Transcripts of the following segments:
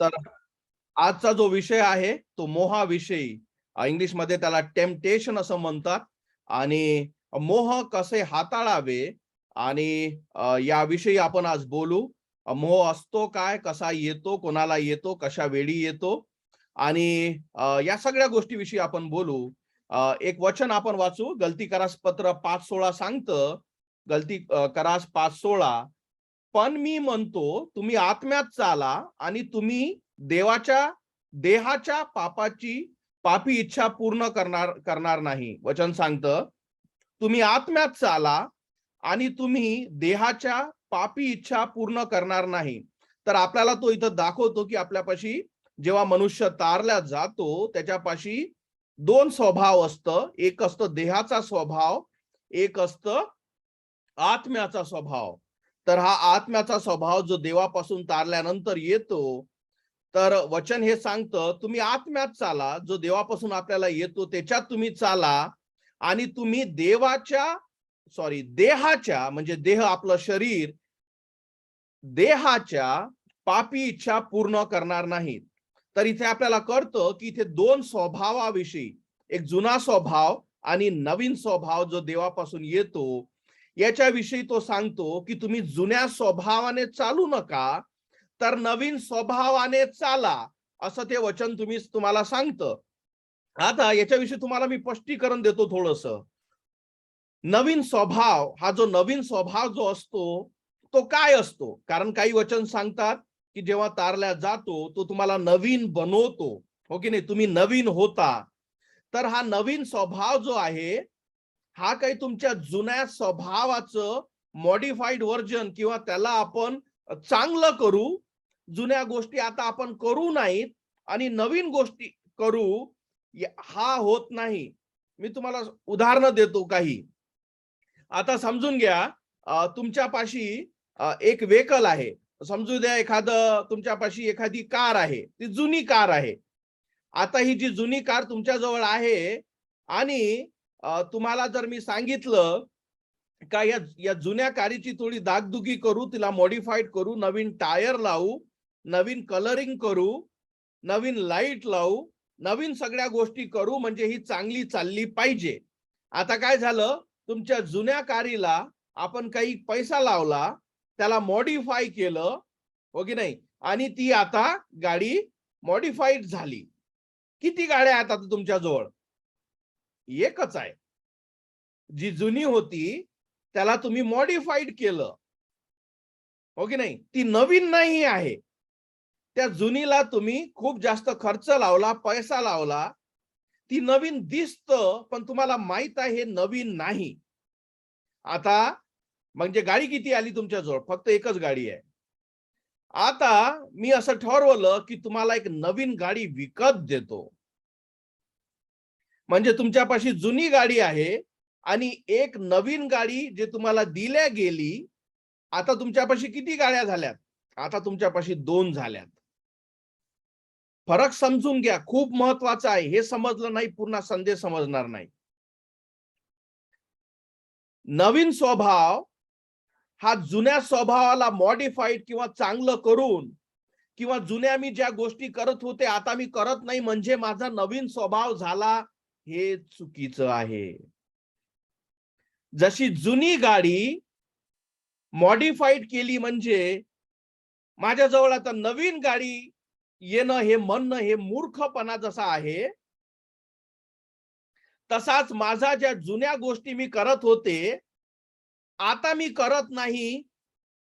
तर आजचा जो विषय आहे तो मोहाविषयी. इंग्लिशमध्ये त्याला टेम्पटेशन असं म्हणतात. आणि मोह कसे हाताळावे आणि याविषयी आपण आज बोलू. मोह असतो काय, कसा येतो, कोणाला येतो, कशा वेळी येतो आणि या सगळ्या गोष्टीविषयी आपण बोलू. एक वचन आपण वाचू. गलती करास पत्र 5:16 सांगतं. गलती करास 5:16, पण मी म्हणतो तुम्ही आत्म्यात चाला आणि तुम्ही देहाच्या पापी इच्छा पूर्ण करणार नाही. वचन सांगतं तुम्ही आत्म्यात चाला आणि तुम्ही देहाच्या पापी इच्छा पूर्ण करणार नाही. तर आपल्याला तो इथं दाखवतो की आपल्यापाशी जेव्हा मनुष्य तारला जातो त्याच्यापाशी दोन स्वभाव असतं. एक असतं देहाचा स्वभाव, एक असतं आत्म्याचा स्वभाव. तर हा आत्म्याचा स्वभाव जो देवापासून तारल्यानंतर येतो, तर वचन हे सांगतं तुम्ही आत्म्यात चाला, जो देवापासून आपल्याला येतो त्याच्यात तुम्ही चाला आणि तुम्ही देहाच्या म्हणजे देह आपलं शरीर, देहाच्या पापी इच्छा पूर्ण करणार नाहीत. तर इथे आपल्याला कळतं की इथे दोन स्वभावाविषयी, एक जुना स्वभाव आणि नवीन स्वभाव जो देवापासून येतो याच्याविषयी तो सांगतो की तुम्ही जुन्या स्वभावाने चालू नका, तर नवीन स्वभावाने चाला, असं ते वचन तुम्हाला सांगतं. आता याच्याविषयी तुम्हाला मी स्पष्टीकरण देतो थोडस. नवीन स्वभाव जो असतो तो काय असतो? कारण काही वचन सांगतात की जेव्हा तारल्या जातो तो तुम्हाला नवीन बनवतो, हो की नाही, तुम्ही नवीन होता. तर हा नवीन स्वभाव जो आहे हा काही तुमच्या जुन्या स्वभावाचं मॉडिफाईड व्हर्जन किंवा त्याला आपण चांगलं करू, जुन्या गोष्टी आता आपण करू नाहीत आणि नवीन गोष्टी करू, हा होत नाही. मी तुम्हाला उदाहरणं देतो काही. आता समजून घ्या, तुमच्यापाशी एक व्हेकल आहे. समजू द्या तुमच्यापाशी एखादी कार आहे, ती जुनी कार आहे. आता ही जी जुनी कार तुमच्या जवळ आहे आणि तुम्हाला जर मी सांगितलं का या जुन्या कारीची थोडी दागदुगी करू, तिला मॉडिफाईड करू, नवीन टायर लावू, नवीन कलरिंग करू, नवीन लाईट लावू, नवीन सगळ्या गोष्टी करू म्हणजे ही चांगली चालली पाहिजे. आता काय झालं, तुमच्या जुन्या कारीला आपण काही पैसा लावला, त्याला मॉडिफाय केलं, हो की नाही, आणि ती आता गाडी मॉडिफाईड झाली. किती गाड्या आहेत आता तुमच्या जवळ? एकच आहे. जी जुनी होती त्याला तुम्ही मॉडिफाईड केलं, हो की नाही, ती नवीन नाही आहे. त्या जुनीला तुम्ही खूप जास्त खर्च लावला, पैसा लावला, ती नवीन दिसतं पण तुम्हाला माहित आहे हे नवीन नाही. आता म्हणजे गाडी किती आली तुमच्या जवळ? फक्त एकच गाडी आहे. आता मी असं ठरवलं की तुम्हाला एक नवीन गाडी विकत देतो. म्हणजे तुमच्यापाशी जुनी गाडी आहे आणि एक नवीन गाडी जे तुम्हाला दिल्या गेली. आता तुमच्यापाशी किती गाड्या झाल्यात? आता तुमच्यापाशी 2 झाल्यात. फरक समजून घ्या, खूप महत्वाचा आहे. हे समजलं नाही पूर्ण संदेश समजणार नाही. नवीन स्वभाव हा जुन्या स्वभावाला मॉडिफाईड किंवा चांगलं करून किंवा जुन्या मी ज्या गोष्टी करत होते आता मी करत नाही म्हणजे माझा नवीन स्वभाव झाला, हे चुकीचं आहे. जशी जुनी गाडी मॉडिफाईड केली म्हणजे माझ्याजवळ आता नवीन गाडी येणं हे म्हणणं हे मूर्खपणा जसा आहे, तसाच माझा ज्या जुन्या गोष्टी मी करत होते आता मी करत नाही,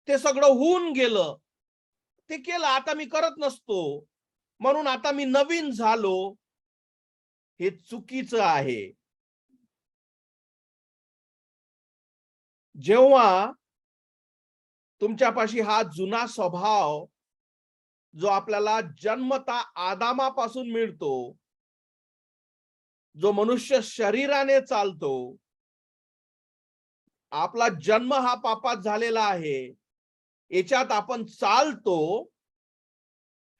ते सगळं होऊन गेलं, ते केलं, आता मी करत नसतो म्हणून आता मी नवीन झालो, हे चुकीचं आहे. जेव्हा तुमच्यापाशी हा जुना स्वभाव जो आपल्याला जन्मता आदामापासून मिळतो, जो मनुष्य शरीराने चालतो, आपला जन्म हा पापात झालेला आहे, याच्यात आपण चालतो,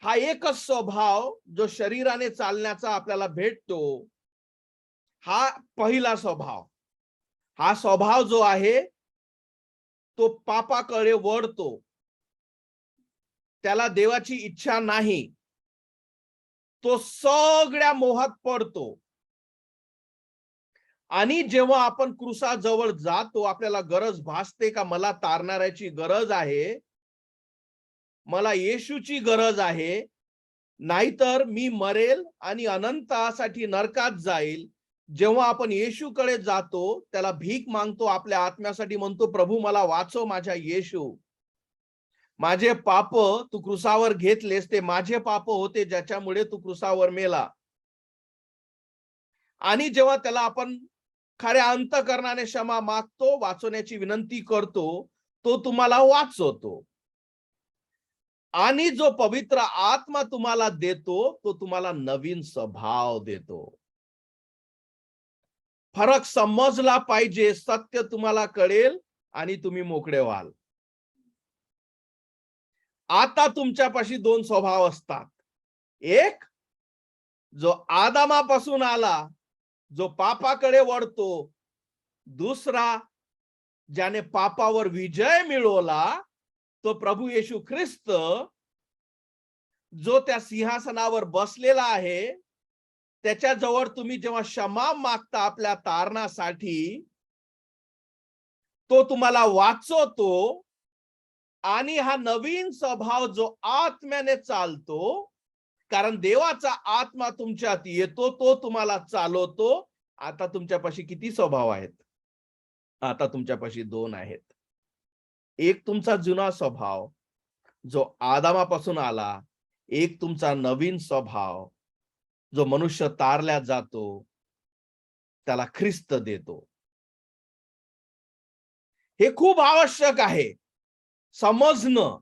हा एकच स्वभाव जो शरीराने चालण्याचा आपल्याला भेटतो, हा पहिला स्वभाव. हा स्वभाव जो आहे तो पापाकडे वळतो. त्याला देवाची इच्छा नाही, तो सगळ्या मोहात पडतो. आणि जेव्हा आपण क्रुसाजवळ जातो, आपल्याला गरज भासते का मला तारणाऱ्याची गरज आहे, मला येशूची गरज आहे, नाहीतर मी मरेल आणि अनंतासाठी नरकात जाईल. जेव्हा आपण येशूकडे जातो, त्याला भीक मागतो, आपल्या आत्म्यासाठी म्हणतो, प्रभू मला वाचव माझ्या येशू, माझे पाप तू क्रुसावर घेतलेस, ते माझे पाप होते ज्याच्यामुळे तू क्रुसावर मेला. आणि जेव्हा त्याला आपण खऱ्या अंतःकरणाने क्षमा मागतो, वाचवण्याची विनंती करतो, तो तुम्हाला वाचवतो. आणि जो पवित्र आत्मा तुम्हाला देतो, तो तुम्हाला नवीन स्वभाव देतो. फरक समजला पाहिजे, सत्य तुम्हाला कळेल आणि तुम्ही मोकळे व्हाल. आता तुमच्यापाशी दोन स्वभाव असतात. एक जो आदामापासून आला, जो पापाकडे वळतो. दुसरा ज्याने पापावर विजय मिळवला, तो प्रभू येशू ख्रिस्त, जो त्या सिंहासनावर बसलेला आहे. त्याच्याजवळ तुम्ही जेव्हा क्षमा मागता आपल्या तारणासाठी, तो तुम्हाला वाचवतो. आणि हा नवीन स्वभाव जो आत्म्याने चालतो, कारण देवाचा आत्मा तुमच्यात येतो, तो तुम्हाला चालवतो. आता तुमच्यापाशी किती स्वभाव आहेत? आता तुमच्यापाशी दोन आहेत. एक तुमचा जुना स्वभाव जो आदामापासून आला, एक तुमचा नवीन स्वभाव जो मनुष्य तारल्या जातो, त्याला ख्रिस्त देतो. हे खूप आवश्यक आहे समजणं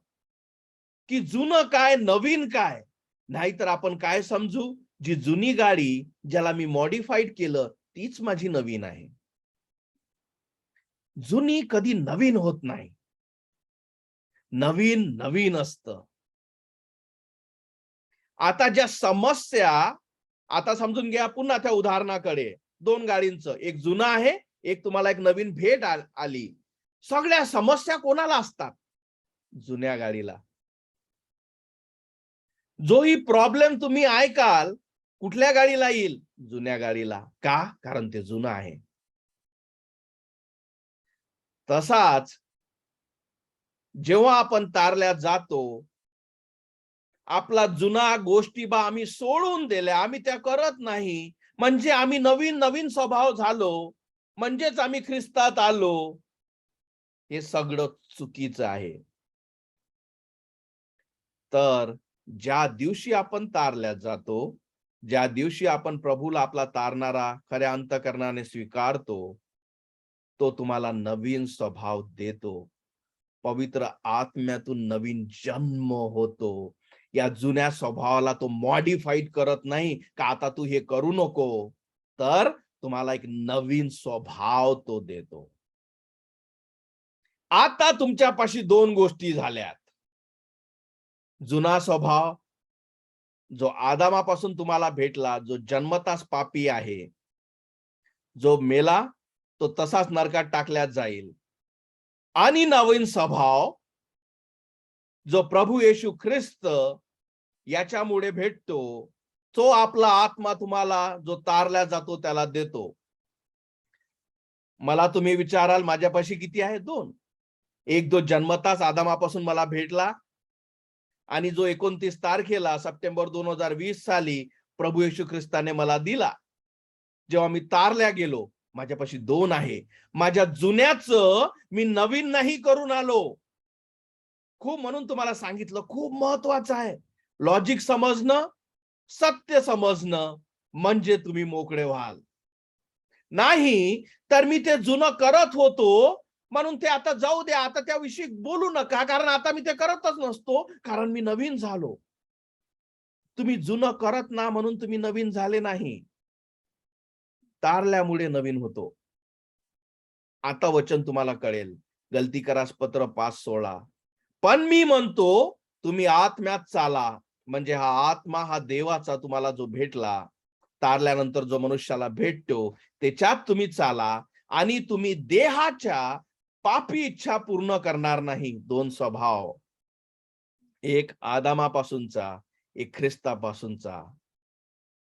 की जुनं काय नवीन काय. नाहीतर आपण काय समजू, जी जुनी गाडी ज्याला मी मॉडिफाईड केलं तीच माझी नवीन आहे. जुनी कधी नवीन होत नाही, नवीन नवीन असतं. आता ज्या समस्या, आता समजून घ्या पुन्हा त्या उदाहरणाकडे, दोन गाडींचं, एक जुना आहे, एक तुम्हाला एक नवीन भेट आली. सगळ्या समस्या कोणाला असतात? जुन्या गाडीला. जोही प्रॉब्लेम तुम्ही ऐकाल कुठल्या गाडीला येईल? जुन्या गाडीला. का? कारण ते जुनं आहे. तसाच जेव्हा आपण तारल्या जातो, आपला जुना गोष्टी आम्ही सोडून दिल्या, आम्ही त्या करत नाही, म्हणजे आम्ही नवीन नवीन स्वभाव झालो, म्हणजेच आम्ही ख्रिस्तात आलो. हे सगळं चुकीचं आहे. तर ज्या दिवशी आपण तारल्या जातो, ज्या दिवशी आपण प्रभूला आपला तारणारा खऱ्या अंतःकरणाने स्वीकारतो, तो तुम्हाला नवीन स्वभाव देतो. पवित्र आत्म्यातून नवीन जन्म होतो. या जुन्या स्वभावाला तो मॉडिफाईड करत नाही का आता तू हे करू नको, तर तुम्हाला एक नवीन स्वभाव तो देतो. आता तुमच्यापाशी दोन गोष्टी झाल्यात. जुना स्वभाव जो आदामापासून तुम्हाला भेटला, जो जन्मताच पापी आहे, जो मेला तो तसाच नरकात टाकल्यात जाईल. आणि नवीन स्वभाव जो प्रभू येशू ख्रिस्त याच्यामुळे भेटतो, तो आपला आत्मा तुम्हाला जो तारला जातो त्याला देतो. मला तुम्ही विचाराल माझ्यापाशी किती आहे? दोन. एक जो जन्मताच आदामापासून मला भेटला आणि जो 29 तारखेला सप्टेंबर 2020 साली प्रभू येशू ख्रिस्ताने मला दिला. जेव्हा मी तारल्या गेलो, माझ्यापाशी दोन आहे. माझ्या जुन्याचं मी नवीन नाही करून आलो. खूप म्हणून तुम्हाला सांगितलं, खूप महत्वाचं आहे लॉजिक समजणं, सत्य समजणं, म्हणजे तुम्ही मोकळे व्हाल. नाही तर मी ते जुनं करत होतो म्हणून ते आता जाऊ द्या, आता त्याविषयी बोलू नका, कारण आता मी ते करतच नसतो, कारण मी नवीन झालो. तुम्ही जुनं करत ना म्हणून तुम्ही नवीन झाले नाही, तारल्यामुळे नवीन होतो. आता वचन तुम्हाला कळेल. गलती करास पत्र 5:16. पण मी म्हणतो तुम्ही आत्म्यात चाला, म्हणजे हा आत्मा हा देवाचा तुम्हाला जो भेटला, तारल्यानंतर जो मनुष्याला भेटतो त्याच्यात तुम्ही चाला आणि तुम्ही देहाच्या पापी इच्छा पूर्ण करणार नाही. दोन स्वभाव. एक आदामापासूनचा, एक ख्रिस्तापासूनचा.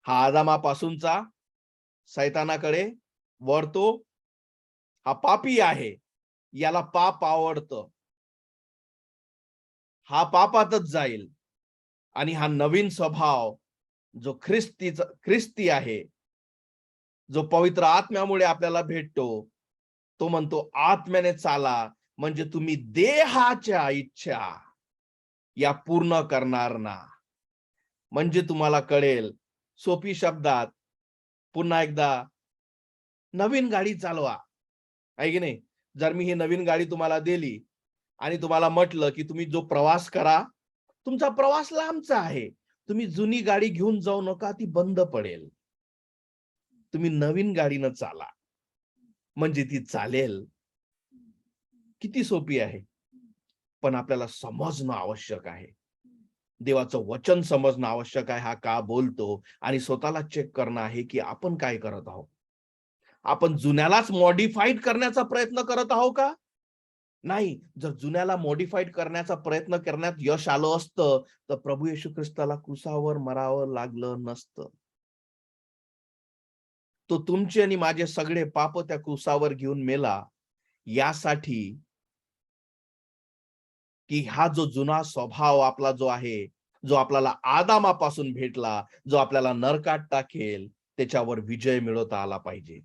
हा आदामापासूनचा सैतानाकडे वळतो, हा पापी आहे, याला पाप आवडतं, हा पापातच जाईल. आणि हा नवीन स्वभाव जो ख्रिस्ती आहे, जो पवित्र आत्म्यामुळे आपल्याला भेटतो, तो म्हणतो आत्म्याने चाला, म्हणजे तुम्ही देहाच्या इच्छा या पूर्ण करणार ना. म्हणजे तुम्हाला कळेल सोपी शब्दात, पुन्हा एकदा नवीन गाडी चालवा, आहे की नाही? जर मी ही नवीन गाडी तुम्हाला दिली आणि तुम्हाला म्हटलं की तुम्ही जो प्रवास करा, तुमचा प्रवास लांबचा आहे, तुम्ही जुनी गाडी घेऊन जाऊ नका, ती बंद पडेल. तुम्ही नवीन गाडीनं चाला, म्हणजे ती चालेल. किती सोपी आहे, पण आपल्याला समजणं आवश्यक आहे. देवाचं वचन समजणं आवश्यक आहे. हा का बोलतो, आणि स्वतःला चेक करणं आहे की आपण काय करत आहोत. आपण जुन्यालाच मॉडिफाईड करण्याचा प्रयत्न करत आहोत का? नाही. जर जुन्याला मॉडिफाईड करण्याचा प्रयत्न करण्यात यश आलं असतं, तर प्रभू येशू ख्रिस्ताला क्रुसावर मरावं लागलं नसतं. तो तुमचे आणि माझे सगळे पाप त्या क्रुसावर घेऊन मेला, यासाठी की हा जो जुना स्वभाव आपला जो आहे, जो आपल्याला आदामापासून भेटला, जो आपल्याला नरकात टाकेल, त्याच्यावर विजय मिळवता आला पाहिजे.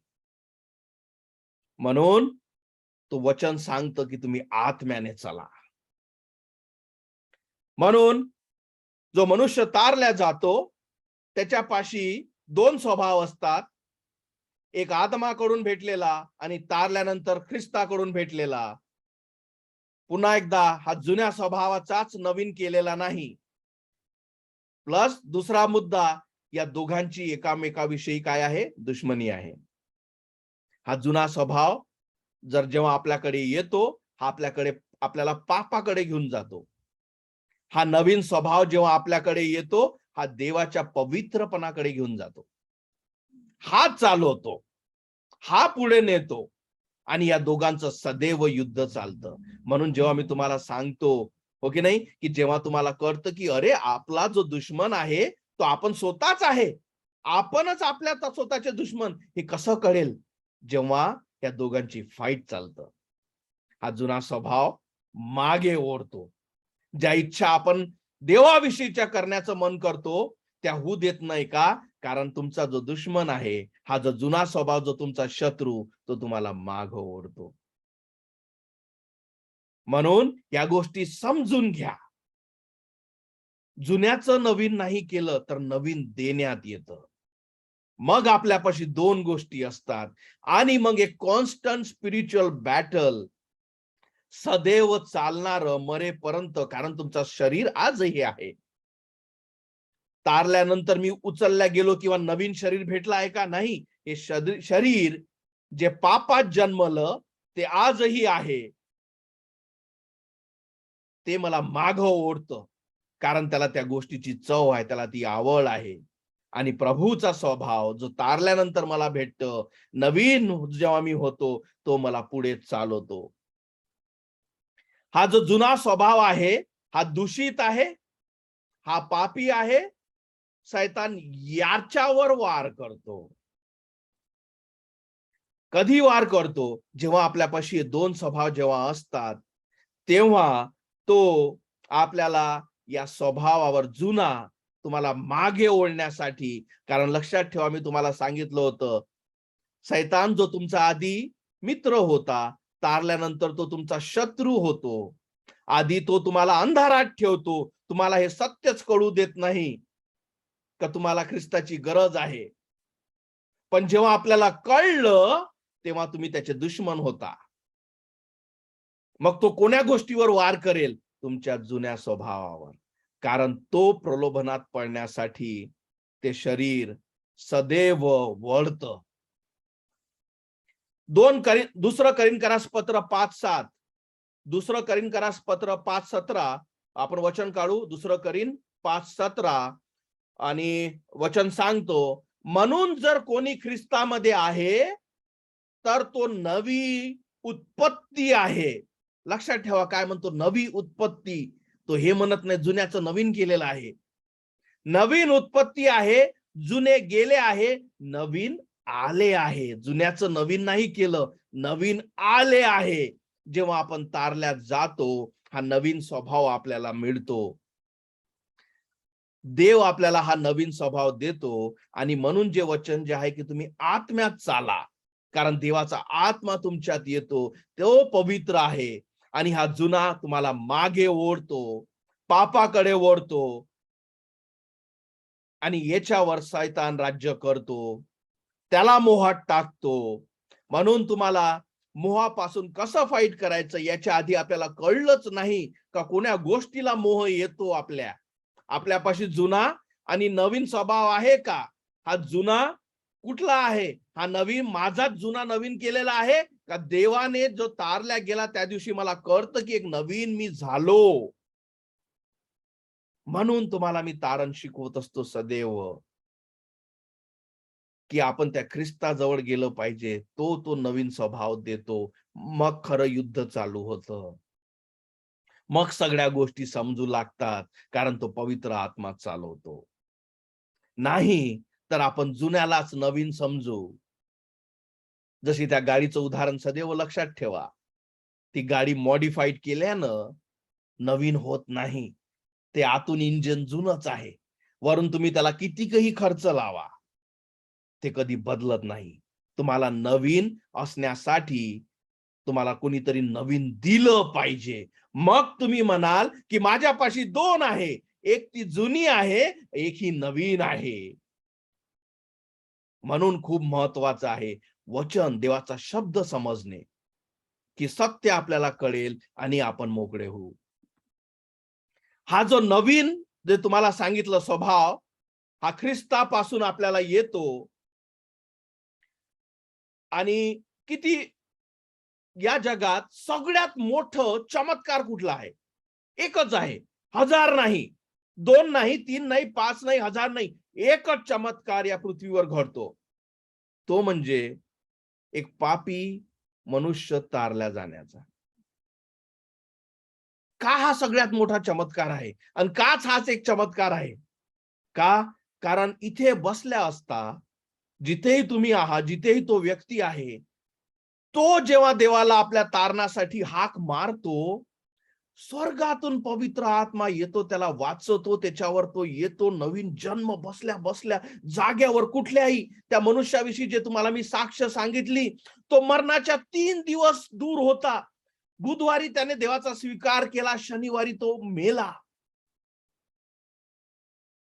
म्हणून तो वचन सांगतं की तुम्ही आत्म्याने चला. म्हणून जो मनुष्य तारल्या जातो, त्याच्यापाशी दोन स्वभाव असतात. एक आदमाकडून भेटलेला आणि तारल्यानंतर ख्रिस्ताकडून भेटलेला. पुन्हा एकदा हा जुन्या स्वभावाचाच नवीन केलेला नाही. प्लस दुसरा मुद्दा, या दोघांची एकामेकाविषयी काय आहे? दुश्मनी आहे. हा जुना स्वभाव जर जेव्हा आपल्याकडे येतो, हा आपल्याला पापाकडे घेऊन जातो. हा नवीन स्वभाव जेव्हा आपल्याकडे येतो, हा देवाच्या पवित्रपणाकडे घेऊन जातो. हा चालवतो, हा पुढे नेतो, आणि या दोघांचं सदैव युद्ध चालतं. म्हणून जेव्हा मी तुम्हाला सांगतो, हो की नाही, की जेव्हा तुम्हाला कळतं की अरे आपला जो दुश्मन आहे तो आपण स्वतःच आहे, आपणच आपल्या स्वतःचे दुश्मन, हे कसं कळेल? जेव्हा या दोघांची फाईट चालतं. हा जुना स्वभाव मागे ओढतो. ज्या इच्छा आपण देवाविषयीच्या करण्याचं मन करतो, त्या होऊ देत नाही का? कारण तुमचा जो दुश्मन आहे, हा जो जुना स्वभाव, जो तुमचा शत्रू, तो तुम्हाला मागे ओढतो. म्हणून या गोष्टी समजून घ्या. जुन्याचं नवीन नाही केलं तर नवीन देण्यात येतं. मग आपल्यापाशी दोन गोष्टी असतात, आणि मग एक कॉन्स्टंट स्पिरिच्युअल बॅटल, सदैव चालणार मरेपर्यंत. कारण तुमचं शरीर आजही आहे. तारल्यानंतर मी उचलल्या गेलो किंवा नवीन शरीर भेटलं आहे का? नाही. हे शरीर जे पापात जन्मलं, ते आजही आहे. ते मला मागं ओढतं, कारण त्याला त्या गोष्टीची चव आहे, त्याला ती आवड आहे. आणि प्रभूचा स्वभाव जो तारल्यानंतर मला भेटतं, नवीन जेव्हा मी होतो, तो मला पुढे चालवतो. हा जो जुना स्वभाव आहे, हा दूषित आहे, हा पापी आहे. शैतान याच्यावर वार करतो. कधी वार करतो? जेव्हा आपल्यापाशी दोन स्वभाव जेव्हा असतात, तेव्हा तो आपल्याला या स्वभावावर, जुना, तुम्हाला मागे ओढण्यासाठी. कारण लक्षात ठेवा, मी तुम्हाला सांगितलं होतं, शैतान जो तुमचा आधी मित्र होता, तारल्यानंतर तो तुमचा शत्रू होतो. आधी तो तुम्हाला अंधारात ठेवतो, तुम्हाला हे सत्यच कळू देत नाही का तुम्हाला ख्रिस्ताची गरज आहे. पण जेव्हा आपल्याला कळलं, तेव्हा तुम्ही त्याचे दुश्मन होता. मग तो कोण्या गोष्टीवर वार करेल? तुमच्या जुन्या स्वभावावर. कारण तो प्रलोभनात पडण्यासाठी ते शरीर सदैव वळतं. दुसरं करिन्थरास पत्र 5:7, दुसरं करिन्थरास पत्र 5:17, आपण वचन काढू. दुसरं करीन 5:17, आणि वचन सांगतो, म्हणून जर कोणी ख्रिस्तामध्ये आहे, तर तो नवी उत्पत्ती आहे. लक्षात ठेवा, काय म्हणतो? नवी उत्पत्ती. तो हे म्हणत नाही जुन्याचं नवीन केलेलं आहे. नवीन उत्पत्ती आहे, जुने गेले आहे, नवीन आले आहे. जुन्याचं नवीन नाही केलं, नवीन आले आहे. जेव्हा आपण तारल्यात जातो, हा नवीन स्वभाव आपल्याला मिळतो. देव आपल्याला हा नवीन स्वभाव देतो आणि म्हणून जे वचन जे आहे की तुम्ही आत्म्यात चाला, कारण देवाचा आत्मा तुमच्यात येतो, तो पवित्र आहे आणि हा जुना तुम्हाला मागे ओढतो, पापाकडे ओढतो आणि याच्यावर शैतान राज्य करतो, त्याला मोहात टाकतो. म्हणून तुम्हाला मोहापासून कसं फाईट करायचं याच्या आधी आपल्याला कळलंच नाही का कोण्या गोष्टीला मोह येतो. आपल्यापाशी जुना आणि नवीन स्वभाव आहे का? हा जुना कुठला आहे? हा नवीन माझाच जुना नवीन केलेला आहे का देवाने जो तारल्या गेला त्या दिवशी मला कळतं की एक नवीन मी झालो. म्हणून तुम्हाला मी तारण शिकवत असतो सदैव की आपण त्या ख्रिस्ताजवळ गेलं पाहिजे. तो नवीन स्वभाव देतो. मग खरं युद्ध चालू होतं. मग सगळ्या गोष्टी समजू लागतात, कारण तो पवित्र आत्मा चालवतो. नाही तर आपण जुन्यालाच नवीन समजू. जशी त्या गाडीचं उदाहरण सदैव लक्षात ठेवा. ती गाडी मॉडिफाईड केल्यानं नवीन होत नाही. ते आतून इंजिन जुनच आहे. वरून तुम्ही त्याला कितीकही खर्च लावा, ते कधी बदलत नाही. तुम्हाला नवीन असण्यासाठी तुम्हाला कोणीतरी नवीन दिलं पाहिजे. मग तुम्ही म्हणाल की माझ्यापाशी दोन आहे, एक ती जुनी आहे, एक ही नवीन आहे. म्हणून खूप महत्वाचं आहे वचन, देवाचा शब्द समजणे, की सत्य आपल्याला कळेल आणि आपण मोकळे होऊ. हा जो नवीन जे तुम्हाला सांगितलं स्वभाव, हा ख्रिस्तापासून आपल्याला येतो. आणि किती या जगात सगळ्यात मोठं चमत्कार कुठला आहे? एकच आहे. हजार नाही, दोन नाही, तीन नाही, पाच नाही, हजार नाही, एकच चमत्कार या पृथ्वीवर घडतो. तो म्हणजे एक पापी मनुष्य तारल्या जाण्याचा. का हा सगळ्यात मोठा चमत्कार आहे आणि काच हाच एक चमत्कार आहे? का? कारण इथे बसल्या असता, जिथेही तुम्ही आहात, जिथेही तो व्यक्ती आहे, तो जेव्हा देवाला आपल्या तारणासाठी हाक मारतो, स्वर्गातून पवित्र आत्मा येतो, त्याला वाचवतो, त्याच्यावर तो येतो. नवीन जन्म बसल्या बसल्या जाग्यावर. कुठल्याही त्या मनुष्याविषयी जे तुम्हाला मी साक्ष सांगितली, तो मरणाच्या 3 दिवस दूर होता. बुधवारी त्याने देवाचा स्वीकार केला, शनिवारी तो मेला.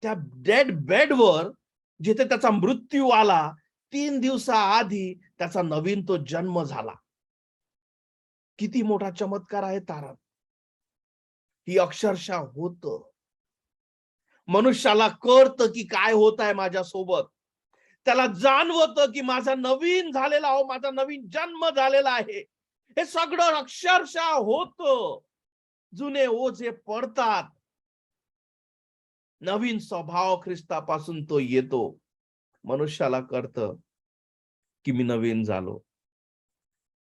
त्या डेड बेडवर जिथे त्याचा मृत्यू आला, 3 दिवसाआधी त्याचा नवीन तो जन्म झाला. किती मोठा चमत्कार आहे तारण. ही अक्षरशः होतं. मनुष्याला कळतं की काय होत आहे माझ्यासोबत. त्याला जाणवतं की माझा नवीन झालेला हो, माझा नवीन जन्म झालेला आहे. हे सगळं अक्षरशः होतं. जुने ओझे पडतात. नवीन स्वभाव ख्रिस्तापासून तो येतो. मनुष्याला कळतं की मी नवीन झालो.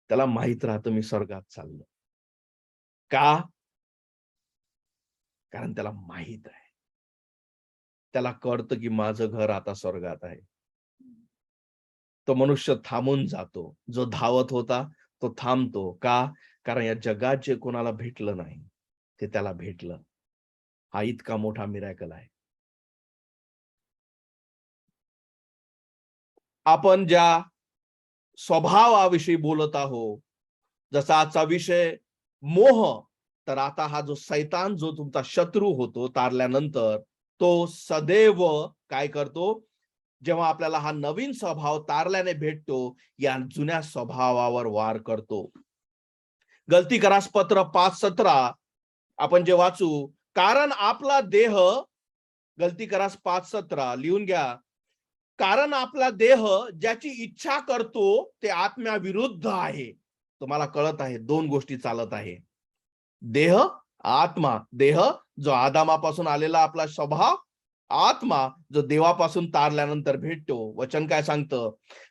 त्याला माहित राहतं मी स्वर्गात चाललो. का? कारण त्याला माहित आहे. त्याला कळतं की माझं घर आता स्वर्गात आहे. तो मनुष्य थांबून जातो. जो धावत होता तो थांबतो. का? कारण या जगात जे कोणाला भेटलं नाही, ते त्याला भेटलं. हा इतका मोठा मिरॅकल आहे. आपण ज्या स्वभावाविषयी बोलत आहोत, जसा आजचा विषय मोह, तर आता हा जो शैतान, जो तुमचा शत्रू होतो तारल्यानंतर, तो सदैव काय करतो? जेव्हा आपल्याला हा नवीन स्वभाव तारल्याने भेटतो, या जुन्या स्वभावावर वार करतो. गलती करास पत्र 5:17 आपण जे वाचू, कारण आपला देह, गलती करास 5:17 लिहून घ्या. कारण आपला देह ज्याची इच्छा करतो ते आत्म्याविरुद्ध आहे. तुम्हाला कळत आहे, दोन गोष्टी चालत आहे. देह, आत्मा. देह जो आदामापासून आलेला आपला स्वभाव, आत्मा जो देवापासून तारल्यानंतर भेटतो. वचन काय सांगतं?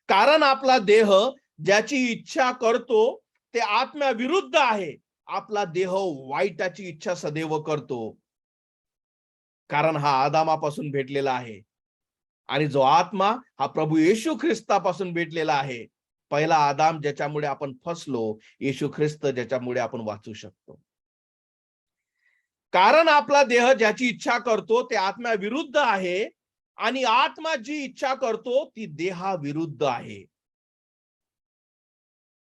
कारण आपला देह ज्याची इच्छा करतो ते आत्म्याविरुद्ध आहे. आपला देह वाईटाची इच्छा सदैव करतो, कारण हा आदामापासून भेटलेला आहे. आणि जो आत्मा हा प्रभू येशू ख्रिस्तापासून भेटलेला आहे. पहिला आदाम ज्याच्यामुळे आपण फसलो, येशू ख्रिस्त ज्याच्यामुळे आपण वाचू शकतो. कारण आपला देह ज्याची इच्छा करतो ते आत्म्याविरुद्ध आहे आणि आत्मा जी इच्छा करतो ती देहाविरुद्ध आहे.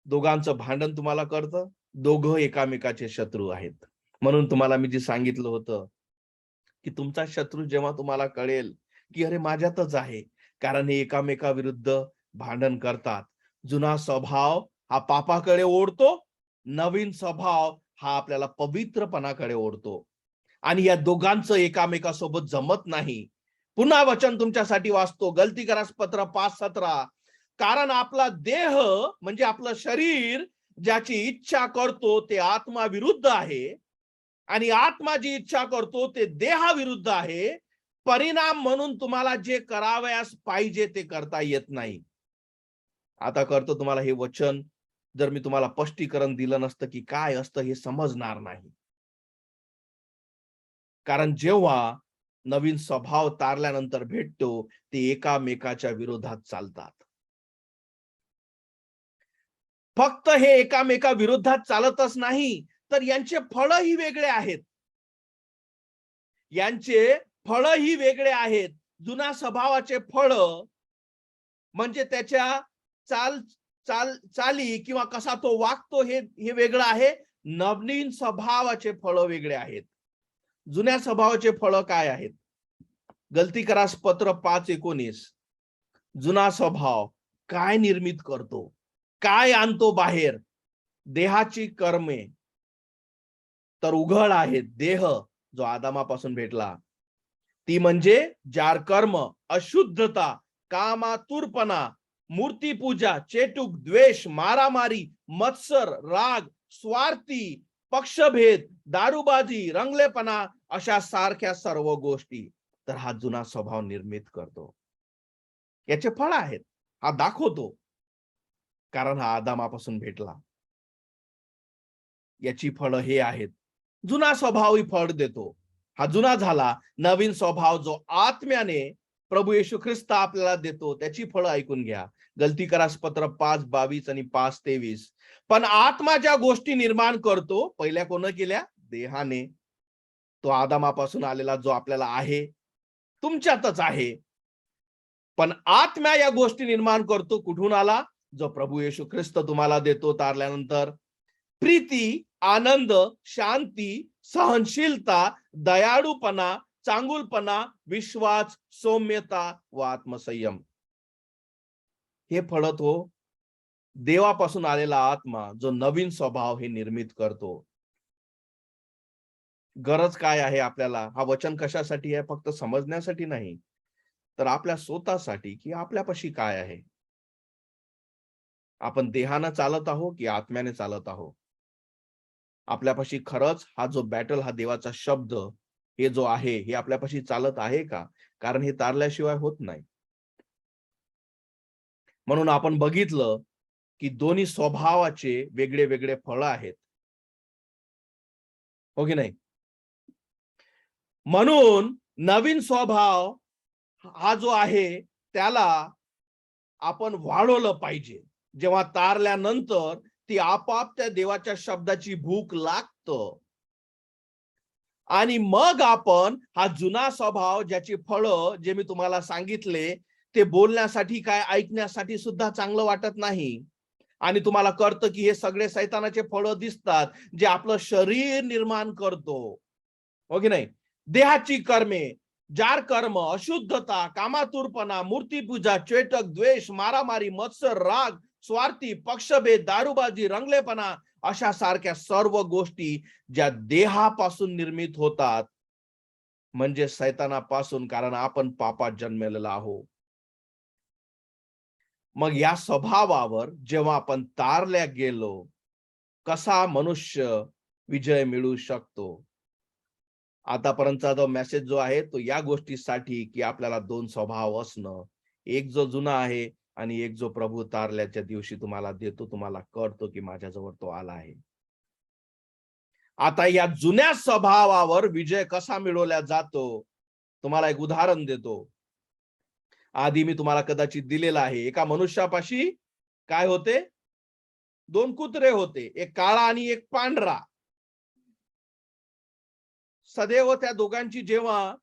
दोघांचं भांडण तुम्हाला कळतं? दोघं एकामेकाचे शत्रू आहेत. म्हणून तुम्हाला मी जे सांगितलं होतं, की तुमचा शत्रू जेव्हा तुम्हाला कळेल, की अरे माझ्यातच आहे, कारण हे एकामेकाविरुद्ध भांडण करतात. जुना स्वभाव हा पापाकडे ओढतो, नवीन स्वभाव हा आपल्याला पवित्रपणाकडे ओढतो. आणि या दोघांचं एकामेकासोबत जमत नाही. पुन्हा वचन तुमच्यासाठी वाचतो, गलतीकरास पत्र 5:17. कारण आपला देह म्हणजे आपलं शरीर ज्याची इच्छा करतो ते आत्मा विरुद्ध आहे आणि आत्मा जी इच्छा करतो ते देहाविरुद्ध आहे. परिणाम म्हणून तुम्हाला जे करावयास पाहिजे ते करता येत नाही. आता करतो तुम्हाला हे वचन जर मी तुम्हाला स्पष्टीकरण दिलं नसतं की काय असतं हे समजणार नाही. कारण जेव्हा नवीन स्वभाव तारल्यानंतर भेटतो ते एकामेकाच्या विरोधात चालतात. फक्त हे एकामेका विरोधात चालतच नाही, तर यांचे फळही वेगळे आहेत. यांचे फळही वेगळे आहेत. जुना स्वभावाचे फळ म्हणजे त्याच्या चाल चाल चाली किंवा कसा तो वागतो हे वेगळं आहे. नवीन स्वभावाचे फळ वेगळे आहेत. जुन्या स्वभावाचे फळ काय आहेत? गलतीकरास पत्र 5:19. जुना स्वभाव काय निर्मित करतो? काय आणतो बाहेर? देहाची कर्मे तर उघड आहेत. देह जो आदामापासून भेटला ती म्हणजे जार कर्म, अशुद्धता, कामातुरपणा, मूर्तीपूजा, चेटूक, द्वेष, मारामारी, मत्सर, राग, स्वार्थी, पक्षभेद, दारूबाजी, रंगलेपणा अशा सारख्या सर्व गोष्टी तर हा जुना स्वभाव निर्मित करतो. याचे फळ आहेत. हा दाखवतो. कारण हा आदामापासून भेटला. याची फळं हे आहेत. जुना स्वभावही फळ देतो. हा जुना झाला. नवीन स्वभाव जो आत्म्याने प्रभू येशू ख्रिस्त आपल्याला देतो त्याची फळं ऐकून घ्या. गलतीकरास पत्र 5:22 आणि 5:23. पण आत्मा ज्या गोष्टी निर्माण करतो पहिल्या कोण केल्या? देहाने. तो आदामापासून आलेला जो आपल्याला आहे, तुमच्यातच आहे. पण आत्मा या गोष्टी निर्माण करतो कुठून आला? जो प्रभू येशू ख्रिस्त तुम्हाला देतो तारल्यानंतर. प्रीती, आनंद, शांती, सहनशीलता, दयाळूपणा, चांगुलपणा, विश्वास, सौम्यता व आत्मसंयम. हे फळ तो देवापासून आलेला आत्मा जो नवीन स्वभाव हे निर्मित करतो. गरज काय आहे आपल्याला? हा वचन कशासाठी आहे? फक्त समजण्यासाठी नाही, तर आपल्या स्वतःसाठी की आपल्यापाशी काय आहे? आपण देहानं चालत आहो की आत्म्याने चालत आहो? आपल्यापाशी खरंच हा जो बॅटल हा देवाचा शब्द हे जो आहे हे आपल्यापाशी चालत आहे का? कारण हे तारल्याशिवाय होत नाही. म्हणून आपण बघितलं की दोन्ही स्वभावाचे वेगळे वेगळे फळ आहेत. हो की नाही? म्हणून नवीन स्वभाव हा जो आहे त्याला आपण वाढवलं पाहिजे. जेव्हा तारल्यानंतर ती आपोआप त्या देवाच्या शब्दाची भूक लागतं. आणि मग आपण हा जुना स्वभाव ज्याची फळं जे मी तुम्हाला सांगितले ते बोलण्यासाठी काय ऐकण्यासाठी सुद्धा चांगलं वाटत नाही. आणि तुम्हाला कळतं की हे सगळे सैतानाचे फळं दिसतात जे आपलं शरीर निर्माण करतो. हो की नाही? देहाची कर्मे, जार कर्म, अशुद्धता, कामातुरपणा, मूर्तीपूजा, चेटक, द्वेष, मारामारी, मत्सर, राग, स्वार्थी, पक्षभेद, दारूबाजी, रंगलेपणा अशा सारख्या सर्व गोष्टी ज्या देहापासून निर्मित होतात म्हणजे सैतानापासून, कारण आपण पापात जन्मलेला आहोत. मग या स्वभावावर जेव्हा आपण तारल्या गेलो, कसा मनुष्य विजय मिळवू शकतो? आतापर्यंतचा जो मेसेज जो आहे तो या गोष्टीसाठी की आपल्याला दोन स्वभाव असणं, एक जो जुना आहे आणि एक जो प्रभू तारल्याच्या दिवशी तुम्हाला देतो, तुम्हाला कळतो की माझ्याजवळ तो आला आहे. आता या जुन्या स्वभावावर विजय कसा मिळवला जातो, तुम्हाला एक उदाहरण देतो. आधी मी तुम्हाला कदाचित दिलेलं आहे. एका मनुष्यापाशी काय होते? 2 कुत्रे होते, एक काळा आणि एक पांढरा. सदैव त्या दोघांची जेव्हा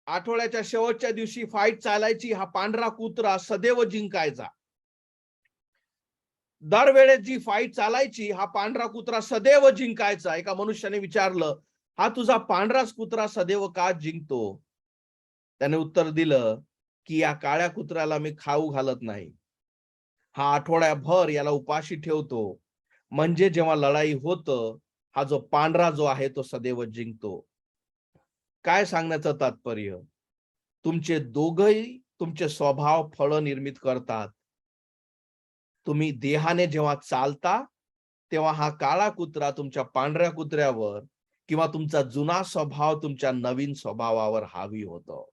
आठवड्याच्या शेवटच्या दिवशी फाईट चालायची, हा पांढरा कुत्रा सदैव जिंकायचा. दरवेळेस जी फाईट चालायची, हा पांढरा कुत्रा सदैव जिंकायचा. एका मनुष्याने विचारलं, हा तुझा पांढराच कुत्रा सदैव का जिंकतो? त्याने उत्तर दिलं की या काळ्या कुत्र्याला मी खाऊ घालत नाही, हा आठवड्याभर याला उपाशी ठेवतो, म्हणजे जेव्हा लढाई होतं, हा जो पांढरा जो आहे तो सदैव जिंकतो. काय सांगण्याचं तात्पर्य? तुमचे दोघही तुमचे स्वभाव फळ निर्मित करतात. तुम्ही देहाने जेव्हा चालता, तेव्हा हा काळा कुत्रा तुमच्या पांढऱ्या कुत्र्यावर किंवा तुमचा जुना स्वभाव तुमच्या नवीन स्वभावावर हावी होतो.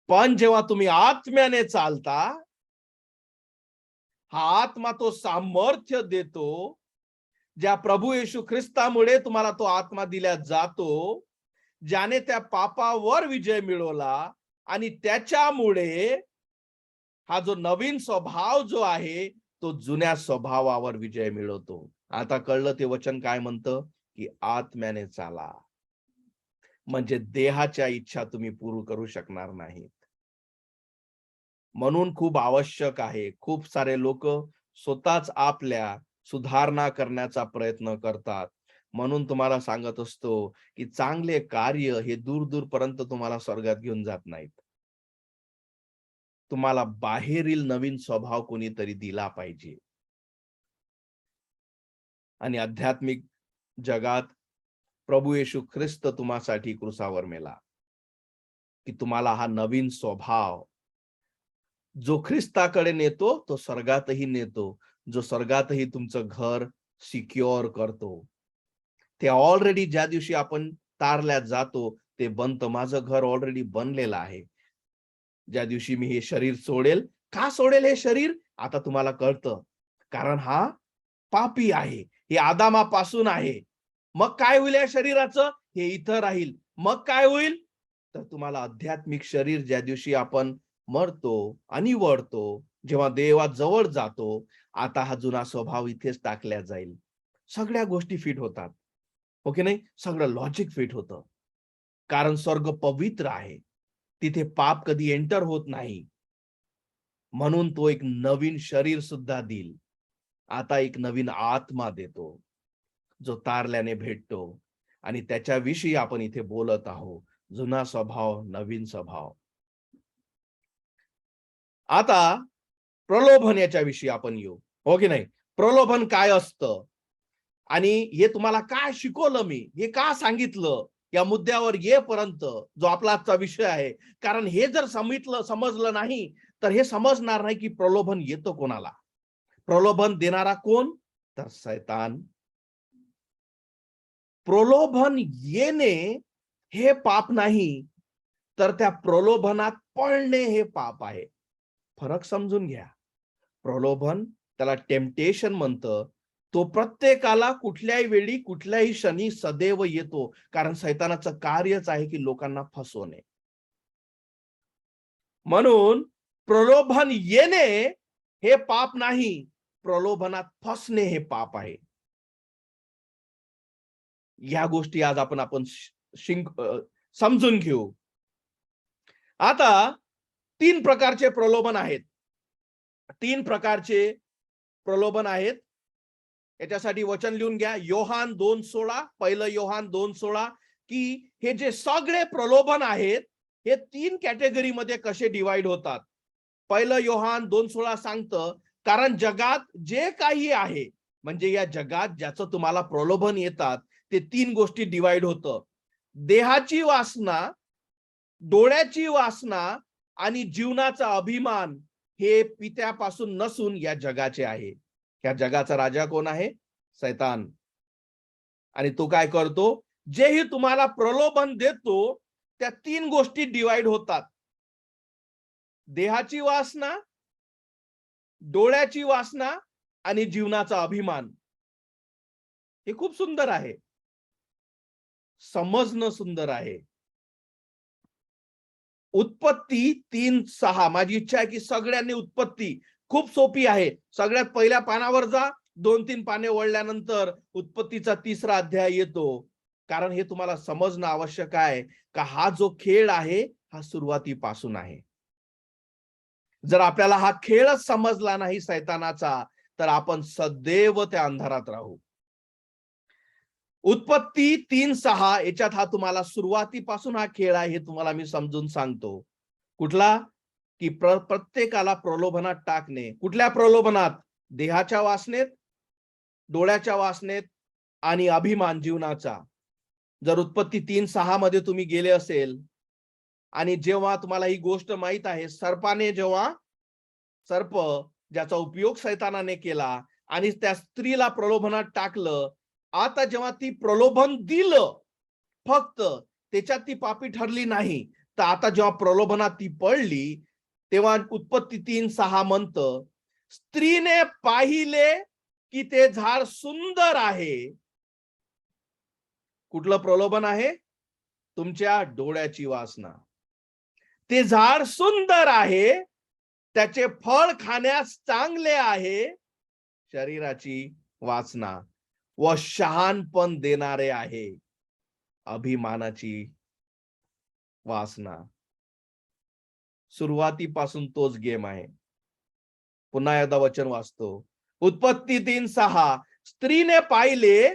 पण जेव्हा तुम्ही आत्म्याने चालता, हा आत्मा तो सामर्थ्य देतो, ज्या प्रभू येशू ख्रिस्तामुळे तुम्हाला तो आत्मा दिला जातो, ज्याने त्या पापावर विजय मिळवला आणि त्याच्यामुळे हा जो नवीन स्वभाव जो आहे तो जुन्या स्वभावावर विजय मिळवतो. आता कळलं ते वचन काय म्हणतं, की आत्म्याने चाला, म्हणजे देहाच्या इच्छा तुम्ही पूर्ण करू शकणार नाहीत. म्हणून खूप आवश्यक आहे, खूप सारे लोक स्वतःच आपल्या सुधारणा करण्याचा प्रयत्न करतात. म्हणून तुम्हाला सांगत असतो की चांगले कार्य हे दूर दूर पर्यंत तुम्हाला स्वर्गात घेऊन जात नाहीत. तुम्हाला बाहेरील नवीन स्वभाव कोणीतरी दिला पाहिजे. आणि आध्यात्मिक जगात प्रभू येशू ख्रिस्त तुम्हासाठी क्रुसावर मेला, की तुम्हाला हा नवीन स्वभाव जो ख्रिस्ताकडे नेतो तो स्वर्गातही नेतो, जो स्वर्गातही तुमचं घर सिक्युअर करतो. ते ऑलरेडी ज्या दिवशी आपण तारल्यात जातो ते बनतं. माझं घर ऑलरेडी बनलेलं आहे. ज्या दिवशी मी हे शरीर सोडेल, का सोडेल हे शरीर? आता तुम्हाला कळतं. कारण हा पापी आहे, हे आदामापासून आहे. मग काय होईल या शरीराचं? हे इथं राहील. मग काय होईल? तर तुम्हाला आध्यात्मिक शरीर ज्या दिवशी आपण मरतो आणि वळतो, जेव्हा देवाजवळ जातो, आता हा जुना स्वभाव इथेच टाकला जाईल. सगळ्या गोष्टी फिट होतात. हो की नाही? सगळं लॉजिक फिट होतं. कारण स्वर्ग पवित्र आहे. तिथे पाप कधी एंटर होत नाही. म्हणून तो एक नवीन शरीर सुद्धा देईल. आता एक नवीन आत्मा देतो, जो तारल्याने भेटतो आणि त्याच्याविषयी आपण इथे बोलत आहोत. जुना स्वभाव, नवीन स्वभाव. आता प्रलोभन याच्याविषयी आपण येऊ. हो की नाही? प्रलोभन काय असतं आणि हे तुम्हाला काय शिकवलं मी, हे का सांगितलं या मुद्द्यावर येपर्यंत जो आपला आजचा विषय आहे. कारण हे जर समजलं नाही तर हे समजणार नाही की प्रलोभन येतं कोणाला. प्रलोभन देणारा कोण? तर शैतान. प्रलोभन येणे हे पाप नाही, तर त्या प्रलोभनात पडणे हे पाप आहे. फरक समजून घ्या. प्रलोभन त्याला टेम्पटेशन म्हणतं. तो प्रत्येकाला कुठल्याही वेळी कुठल्याही क्षणी सदैव येतो, कारण शैतानाचं कार्यच आहे की लोकांना फसवणे. म्हणून प्रलोभन येणे हे पाप नाही, प्रलोभनात फसणे हे पाप आहे. या गोष्टी आज आपण समजून घेऊ. आता 3 प्रकारचे प्रलोभन आहेत. 3 प्रकारचे प्रलोभन आहेत. याच्यासाठी वचन लिहून घ्या. योहान 2:16, पहिलं योहान 2:16, की हे जे सगळे प्रलोभन आहेत, हे 3 कॅटेगरीमध्ये कसे डिवाइड होतात. पहिलं योहान 2:16 सांगतं, कारण जगात जे काही आहे, म्हणजे या जगात ज्याचं तुम्हाला प्रलोभन येतात, ते 3 गोष्टी डिवाइड होतं. देहाची वासना, डोळ्याची वासना आणि जीवनाचा अभिमान हे पित्यापासून नसून या जगाचे आहे. या जगाचा राजा कोण आहे? शैतान. आणि तो काय करतो? जेही तुम्हाला प्रलोभन देतो, त्या 3 गोष्टी डिवाइड होतात. देहाची वासना, डोळ्याची वासना आणि जीवनाचा अभिमान. हे खूप सुंदर आहे, समजणं सुंदर आहे. उत्पत्ती 3:6, माझी इच्छा आहे की सगळ्यांनी उत्पत्ती खूप सोपी आहे, सगळ्यात पहिल्या पानावर जा, 2-3 पाने वळल्यानंतर उत्पत्तीचा 3रा अध्याय येतो. कारण हे तुम्हाला समजणं आवश्यक आहे का हा जो खेळ आहे हा सुरुवातीपासून आहे. जर आपल्याला हा खेळच समजला नाही सैतानाचा, तर आपण सदैव त्या अंधारात राहू. उत्पत्ती 3:6 याच्यात हा तुम्हाला सुरुवातीपासून हा खेळ आहे हे तुम्हाला मी समजून सांगतो. कुठला? की प्रत्येकाला प्रलोभनात टाकणे. कुठल्या प्रलोभनात? देहाच्या वासनेत, डोळ्याच्या वासनेत आणि अभिमान जीवनाचा. जर उत्पत्ती 3:6 मध्ये तुम्ही गेले असेल आणि जेव्हा तुम्हाला ही गोष्ट माहित आहे, सर्प ज्याचा उपयोग शैतानाने केला आणि त्या स्त्रीला प्रलोभनात टाकलं, आता जेव्हा ती प्रलोभन दिलं, फक्त त्याच्यात ती पापी ठरली नाही, तर आता जेव्हा प्रलोभनात ती पडली, तेव्हा उत्पत्ती 3:6 म्हणतं, स्त्रीने पाहिले की ते झाड सुंदर आहे. कुठलं प्रलोभन आहे? तुमच्या डोळ्याची वासना. ते झाड सुंदर आहे, त्याचे फळ खाण्यास चांगले आहे, शरीराची वासना व शहाणपण देणारे आहे, अभिमानाची वासना. सुरुवातीपासून तोच गेम आहे. पुन्हा एकदा वचन वाचतो. उत्पत्ती 3:6 स्त्रीने पाहिले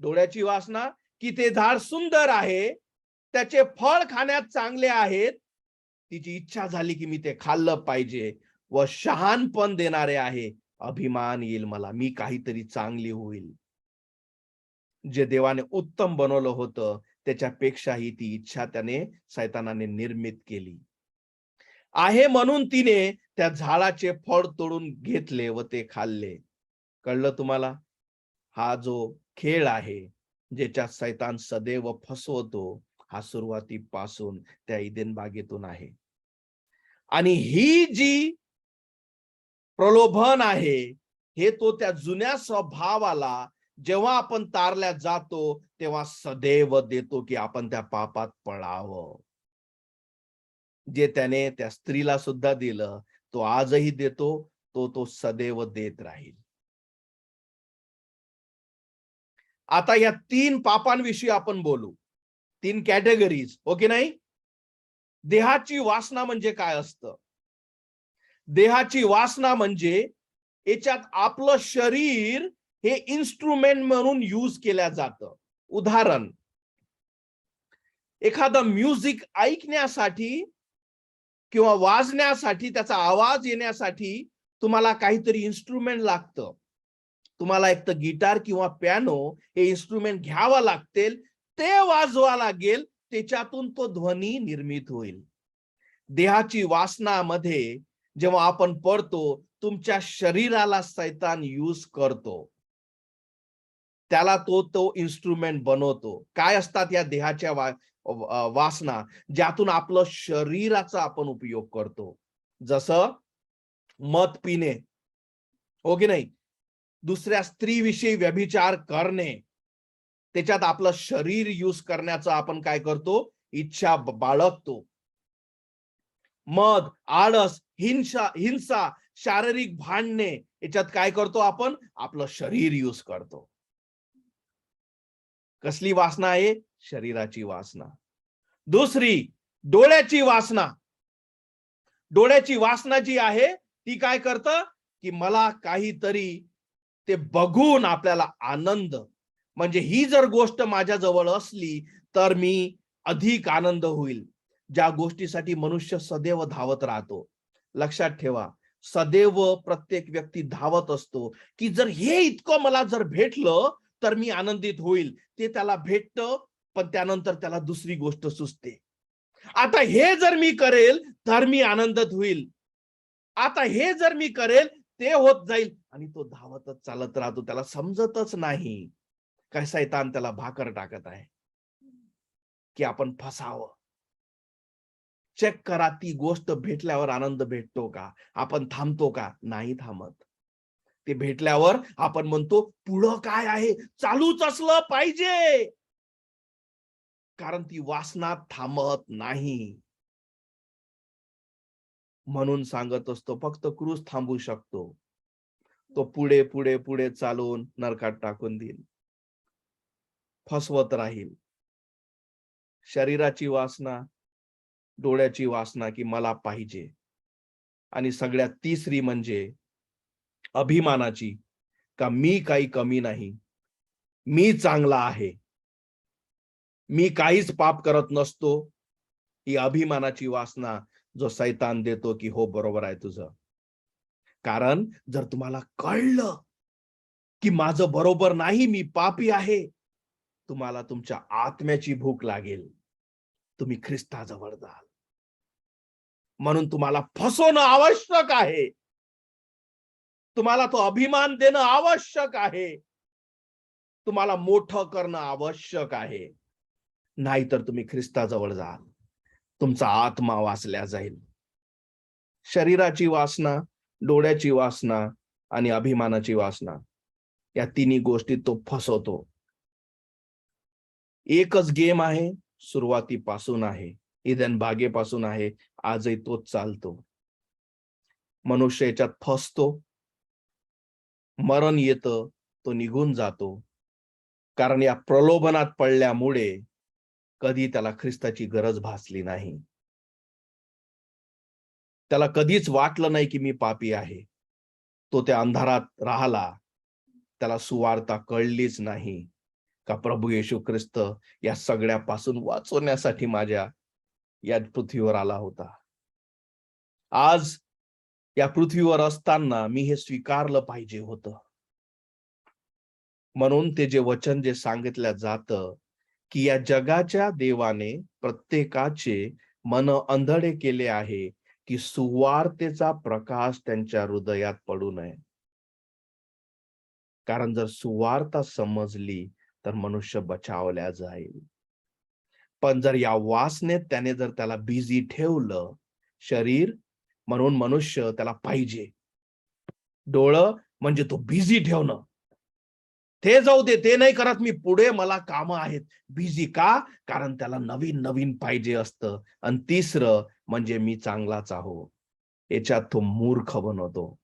डोळ्याची वासना की ते झाड सुंदर आहे, त्याचे फळ खाण्यात चांगले आहेत. तिची इच्छा झाली की मी ते खाल्लं पाहिजे व शहाणपण देणारे आहे, अभिमान येईल मला, मी काहीतरी चांगली होईल. जे देवाने उत्तम बनवलं होतं त्याच्यापेक्षाही ती इच्छा त्याने सैतानाने निर्मित केली आहे, म्हणून तिने त्या झाडाचे फळ तोडून घेतले व ते खाल्ले. कळलं तुम्हाला? हा जो खेळ आहे ज्याच्यात सैतान सदैव फसवतो, हा सुरुवातीपासून त्या ईदेन बागेतून आहे. आणि ही जी प्रलोभन आहे, हे तो त्या जुन्या स्वभावाला जेव्हा आपण तारल्या जातो तेव्हा सदैव देतो की आपण त्या पापात पळावं. जे त्याने त्या स्त्रीला सुद्धा दिलं, तो आजही देतो, तो सदैव देत राहील. आता या 3 पापांविषयी आपण बोलू. 3 कॅटेगरीज, ओके नाही? देहाची वासना म्हणजे काय असतं? देहाची वासना म्हणजे याच्यात आपलं शरीर हे इन्स्ट्रुमेंट म्हणून यूज केल्या जातं. उदाहरण, एखादं म्युझिक ऐकण्यासाठी किंवा वाजण्यासाठी, त्याचा आवाज येण्यासाठी तुम्हाला काहीतरी इन्स्ट्रुमेंट लागतं. तुम्हाला एक तर गिटार किंवा पियानो हे इन्स्ट्रुमेंट घ्यावं लागतील, ते वाजवा लागेल, त्याच्यातून तो ध्वनी निर्मित होईल. देहाची वासनामध्ये जेव्हा आपण पडतो, तुमच्या शरीराला सैतान यूज करतो. त्याला तो इन्स्ट्रुमेंट बनवतो. काय असतात या देहाच्या वासना? ज्यातून आपलं शरीराचा आपण उपयोग करतो. जसं मद पिणे, हो की नाही? दुसऱ्या स्त्रीविषयी व्यभिचार करणे, त्याच्यात आपलं शरीर यूज करण्याचा आपण काय करतो? इच्छा बाळगतो. मद, आळस, हिंसा, शारीरिक भांडणे, याच्यात काय करतो आपण? आपलं शरीर यूज करतो. कसली वासना आहे? शरीराची वासना. दुसरी, डोळ्याची वासना. डोळ्याची वासना जी आहे ती काय करतं? की मला काहीतरी ते बघून आपल्याला आनंद, म्हणजे ही जर गोष्ट माझ्या जवळ असली तर मी अधिक आनंद होईल. ज्या गोष्टीसाठी मनुष्य सदैव धावत राहतो. लक्षात ठेवा, सदैव प्रत्येक व्यक्ती धावत असतो की जर हे इतकं मला जर भेटलं तर मी आनंदित होईल. ते त्याला भेटतं, पण त्यानंतर त्याला दुसरी गोष्ट सुचते. आता हे जर मी करेल तर मी आनंदित होईल. आता हे जर मी करेल ते होत जाईल, आणि तो धावतच चालत राहतो. त्याला समजतच नाही काय शैतान त्याला भाकर टाकत आहे की आपण फसावं. चेक करा, ती गोष्ट भेटल्यावर आनंद भेटतो का? आपण थांबतो का? नाही थांबत. ते भेटल्यावर आपण म्हणतो पुढं काय आहे, चालूच असलं पाहिजे, कारण ती वासना थांबत नाही. म्हणून सांगत असतो फक्त क्रूस थांबू शकतो. तो पुढे पुढे पुढे चालून नरकात टाकून देईल, फसवत राहील. शरीराची वासना, डोळ्याची वासना की मला पाहिजे, आणि सगळ्यात तिसरी म्हणजे अभिमानाची, का मी काही कमी नाही, मी चांगला आहे, मी काहीच पाप करत नसतो. ही अभिमानाची वासना जो सैतान देतो की हो बरोबर आहे तुझं. कारण जर तुम्हाला कळलं की माझं बरोबर नाही, मी पापी आहे, तुम्हाला तुमच्या आत्म्याची भूक लागेल, तुम्ही ख्रिस्ताजवळ जाल. म्हणून तुम्हाला फसवणं आवश्यक आहे, तुम्हाला तो अभिमान देणं आवश्यक आहे, तुम्हाला मोठं करणं आवश्यक आहे. नाहीतर तुम्ही ख्रिस्ताजवळ जाल, तुमचा आत्मा वाचल्या जाईल. शरीराची वासना, डोळ्याची वासना आणि अभिमानाची वासना, या तिन्ही गोष्टी तो फसवतो. एकच गेम आहे, सुरुवातीपासून आहे, इदन बागेपासून आहे, आजही तोच चालतो. मनुष्य याच्यात फसतो, मरण येतं, तो निघून जातो, कारण या प्रलोभनात पडल्यामुळे कधी त्याला ख्रिस्ताची गरज भासली नाही. त्याला कधीच वाटलं नाही की मी पापी आहे. तो त्या अंधारात राहिला, त्याला सुवार्ता कळलीच नाही का प्रभू येशू ख्रिस्त या सगळ्यापासून वाचवण्यासाठी माझ्या या पृथ्वीवर आला होता. आज या पृथ्वीवर असताना मी हे स्वीकारलं पाहिजे होतं. म्हणून ते जे वचन जे सांगितलं जातं की या जगाच्या देवाने प्रत्येकाचे मन अंधळे केले आहे की सुवार्तेचा प्रकाश त्यांच्या हृदयात पडू नये. कारण जर सुवार्ता समजली तर मनुष्य बचावल्या जाईल. पण जर या वासनेत त्याने जर त्याला बिझी ठेवलं, शरीर म्हणून मनुष्य त्याला पाहिजे, डोळं म्हणजे तो बिझी ठेवणं, ते जाऊ दे, ते नाही करत मी, पुढे मला कामं आहेत. बिझी का? कारण त्याला नवीन नवीन पाहिजे असतं. आणि तिसरं म्हणजे मी चांगलाच आहो, याच्यात तो मूर्ख बनवतो.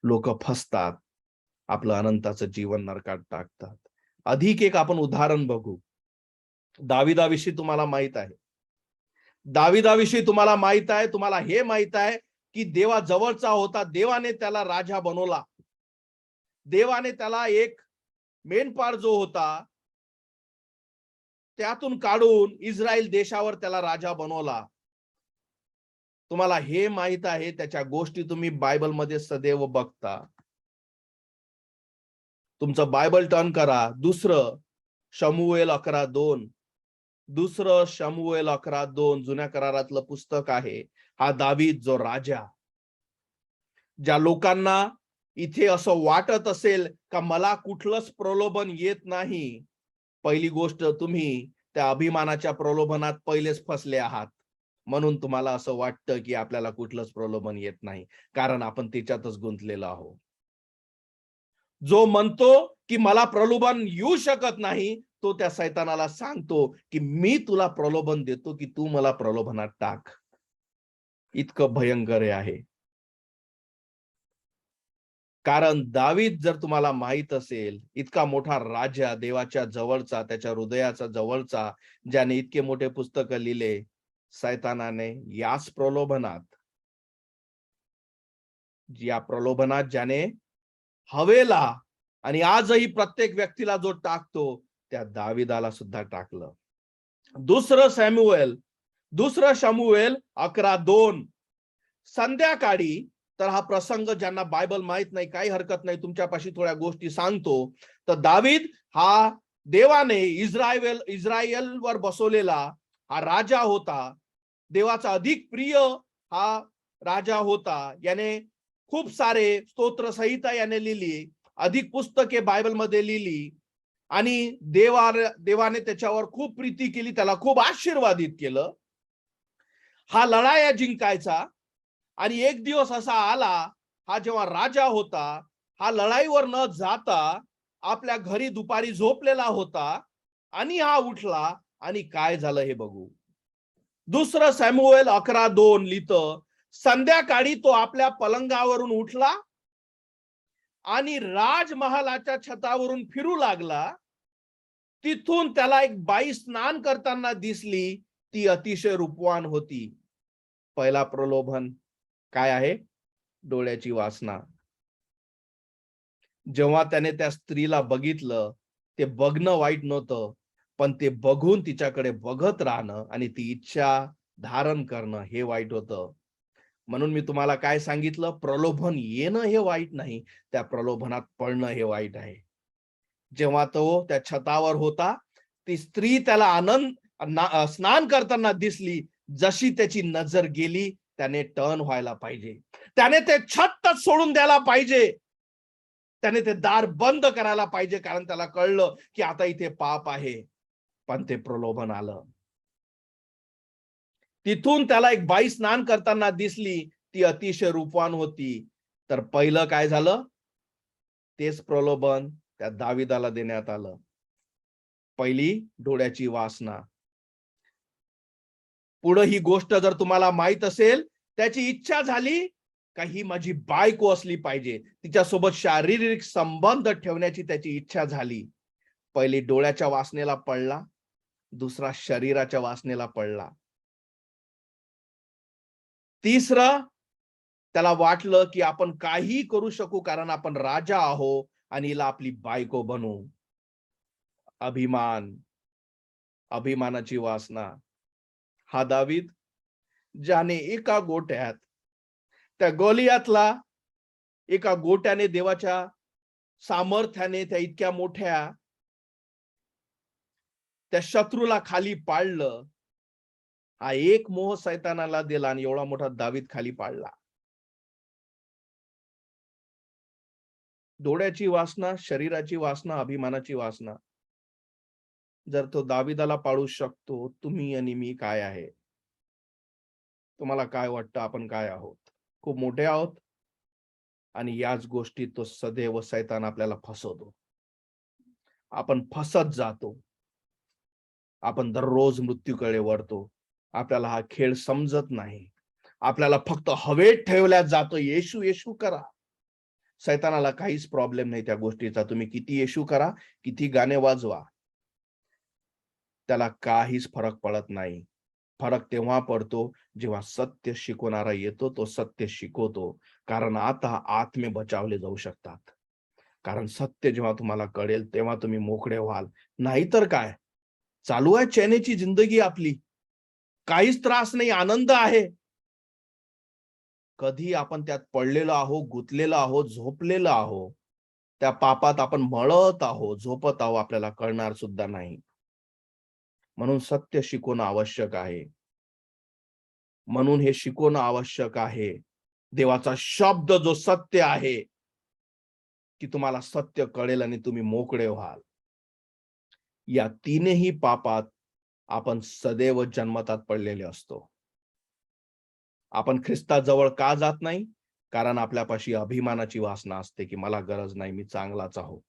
लोक फसतात, आपलं अनंताचं जीवन नरकात टाकतात. अधिक एक आपण उदाहरण बघू. दाविदाविषयी तुम्हाला माहित आहे, दाविदाविषयी तुम्हाला माहित आहे, तुम्हाला हे माहित आहे की देवा जवळचा होता, देवाने त्याला राजा बनवला. देवाने त्याला एक मेंढपाळ जो होता त्यातून काढून इस्रायल देशावर त्याला राजा बनवला. तुम्हाला हे माहित आहे, त्याच्या गोष्टी तुम्ही बायबलमध्ये सदैव बघता. तुमचं बायबल टर्न करा, दुसरं शमूएल 11:2, दुसरं शमूएल 11:2 जुन्या करारातलं पुस्तक आहे. हा दावीद जो राजा, ज्या लोकांना इथे असं वाटत असेल का मला कुठलंच प्रलोभन येत नाही, पहिली गोष्ट तुम्ही त्या अभिमानाच्या प्रलोभनात पहिलेच फसले आहात. म्हणून तुम्हाला असं वाटतं की आपल्याला कुठलंच प्रलोभन येत नाही, कारण आपण त्याच्यातच गुंतलेलो आहोत. जो म्हणतो की मला प्रलोभन येऊ शकत नाही, तो त्या शैतानाला सांगतो की मी तुला प्रलोभन देतो की तू मला प्रलोभनात टाक. इतकं भयंकर आहे. कारण दावीद जर तुम्हाला माहित असेल, इतका मोठा राजा, देवाच्या जवळचा, त्याच्या हृदयाचा जवळचा, ज्याने इतके मोठे पुस्तक लिहिले, शैतानाने याच प्रलोभनात, या प्रलोभनात ज्याने हवेला आणि आजही प्रत्येक व्यक्तीला जो टाकतो, त्या दाविदाला सुद्धा टाकलं. दुसरं शमूएल 11:2, संध्याकाळी, तर हा प्रसंग ज्यांना बायबल माहित नाही, काही हरकत नाही, तुमच्यापाशी थोड्या गोष्टी सांगतो. तर दावीद हा देवाने इस्रायलवर बसवलेला हा राजा होता. देवाचा अधिक प्रिय हा राजा होता. याने खूप सारे स्तोत्र संहिता याने लिहिली, अधिक पुस्तके बायबलमध्ये लिहिली, आणि देवाने त्याच्यावर खूप प्रीती केली, त्याला खूप आशीर्वादित केलं. हा लढाया जिंकायचा. आणि एक दिवस असा आला, हा जेव्हा राजा होता, हा लढाईवर न जाता आपल्या घरी दुपारी झोपलेला होता आणि हा उठला आणि काय झालं हे बघू. दुसरं सॅम्युएल 11:2 लिहितं, संध्याकाळी तो आपल्या पलंगावरून उठला आणि राजमहालाच्या छतावरून फिरू लागला. तिथून त्याला एक बाई स्नान करताना दिसली, ती अतिशय रूपवान होती. पहिला प्रलोभन काय आहे? डोळ्याची वासना. जेव्हा त्याने त्या स्त्रीला बघितलं, ते बघणं वाईट नव्हतं, पण ते बघून तिच्याकडे बघत राहणं आणि ती इच्छा धारण करणं हे वाईट होतं. म्हणून मी तुम्हाला काय सांगितलं, प्रलोभन येणं हे वाईट नाही, त्या प्रलोभनात पडणं हे वाईट आहे. जेव्हा तो त्या छतावर होता, ती स्त्री त्याला स्नान करताना दिसली. जशी त्याची नजर गेली, त्याने टर्न व्हायला पाहिजे, त्याने ते छतच सोडून द्यायला पाहिजे, त्याने ते दार बंद करायला पाहिजे, कारण त्याला कळलं की आता इथे पाप आहे. पण ते प्रलोभन आलं. तिथून त्याला एक बाई स्नान करताना दिसली, ती अतिशय रूपवान होती. तर पहिलं काय झालं? तेच प्रलोभन त्या दाविदाला देण्यात आलं. पहिली डोळ्याची वासना. पुढे ही गोष्ट जर तुम्हाला माहित असेल, त्याची इच्छा झाली का ही माझी बायको असली पाहिजे, तिच्यासोबत शारीरिक संबंध ठेवण्याची त्याची इच्छा झाली. पहिली डोळ्याच्या वासनेला पडला, दुसरा शरीराच्या वासनेला पडला. तिसरं, त्याला वाटलं की आपण काही करू शकू, कारण आपण राजा आहो आणि हिला आपली बायको बनवू. अभिमान, अभिमानाची वासना. हा दावीद, ज्याने एका गोट्यात त्या गोलियातला एका गोट्याने देवाच्या सामर्थ्याने त्या इतक्या मोठ्या त्या शत्रूला खाली पाडलं. हा एक मोह सैतानाला दिला आणि एवढा मोठा दावीद खाली पाडला. डोळ्याची वासना, शरीराची वासना, अभिमानाची वासना. जर तो दाविदाला पाडू शकतो, तुम्ही आणि मी काय आहे? तुम्हाला काय वाटतं, आपण काय आहोत? खूप मोठे आहोत. आणि याच गोष्टीत तो सदैव सैतान आपल्याला फसवतो. आपण फसत जातो. आपण दररोज मृत्यूकडे वळतो. आपल्याला हा खेळ समजत नाही. आपल्याला फक्त हवेत ठेवल्या जातो, येशू येशू करा. सैतानाला काहीच प्रॉब्लेम नाही त्या गोष्टीचा. तुम्ही किती येशू करा, किती गाणे वाजवा, त्याला काहीच फरक पडत नाही. फरक तेव्हा पडतो जेव्हा सत्य शिकवणारा येतो, तो सत्य शिकवतो. कारण आता आत्मे बचावले जाऊ शकतात. कारण सत्य जेव्हा तुम्हाला कळेल, तेव्हा तुम्ही मोकळे व्हाल. नाहीतर काय, चालू आहे चैनेची जिंदगी आपली, काहीच त्रास नाही, आनंद आहे. कधी आपण त्यात पडलेलो आहो, गुंतलेलो आहो, झोपलेलो आहो, त्या पापात आपण मळत आहो, झोपत आहो, आपल्याला कळणार सुद्धा नाही. म्हणून सत्य शिकवणं आवश्यक आहे. म्हणून हे शिकवणं आवश्यक आहे. देवाचा शब्द जो सत्य आहे, की तुम्हाला सत्य कळेल आणि तुम्ही मोकळे व्हाल. या तीनही पापात आपण सदैव जन्मतात पडलेले असतो. आपण ख्रिस्ताजवळ का जात नाही? कारण आपल्यापाशी अभिमानाची वासना असते, की मला गरज नाही, मी चांगलाच आहो.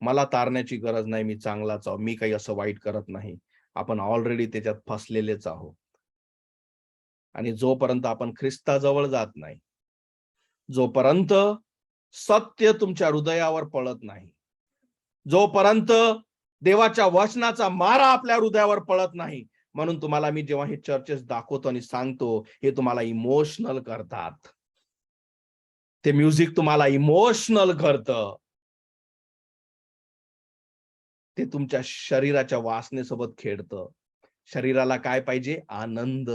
मला तारण्याची गरज नाही, मी चांगलाच आहो. मी काही असं वाईट करत नाही. आपण ऑलरेडी त्याच्यात फसलेलेच आहोत. आणि जोपर्यंत आपण ख्रिस्ताजवळ जात नाही, जोपर्यंत सत्य तुमच्या हृदयावर पडत नाही, जोपर्यंत देवाच्या वचनाचा मारा आपल्या हृदयावर पडत नाही. म्हणून तुम्हाला मी जेव्हा हे चर्चेस दाखवतो आणि सांगतो, हे तुम्हाला इमोशनल करतात. ते म्युझिक तुम्हाला इमोशनल करतं. ते तुमच्या शरीराच्या वासनेसोबत खेळतं. शरीराला काय पाहिजे? आनंद.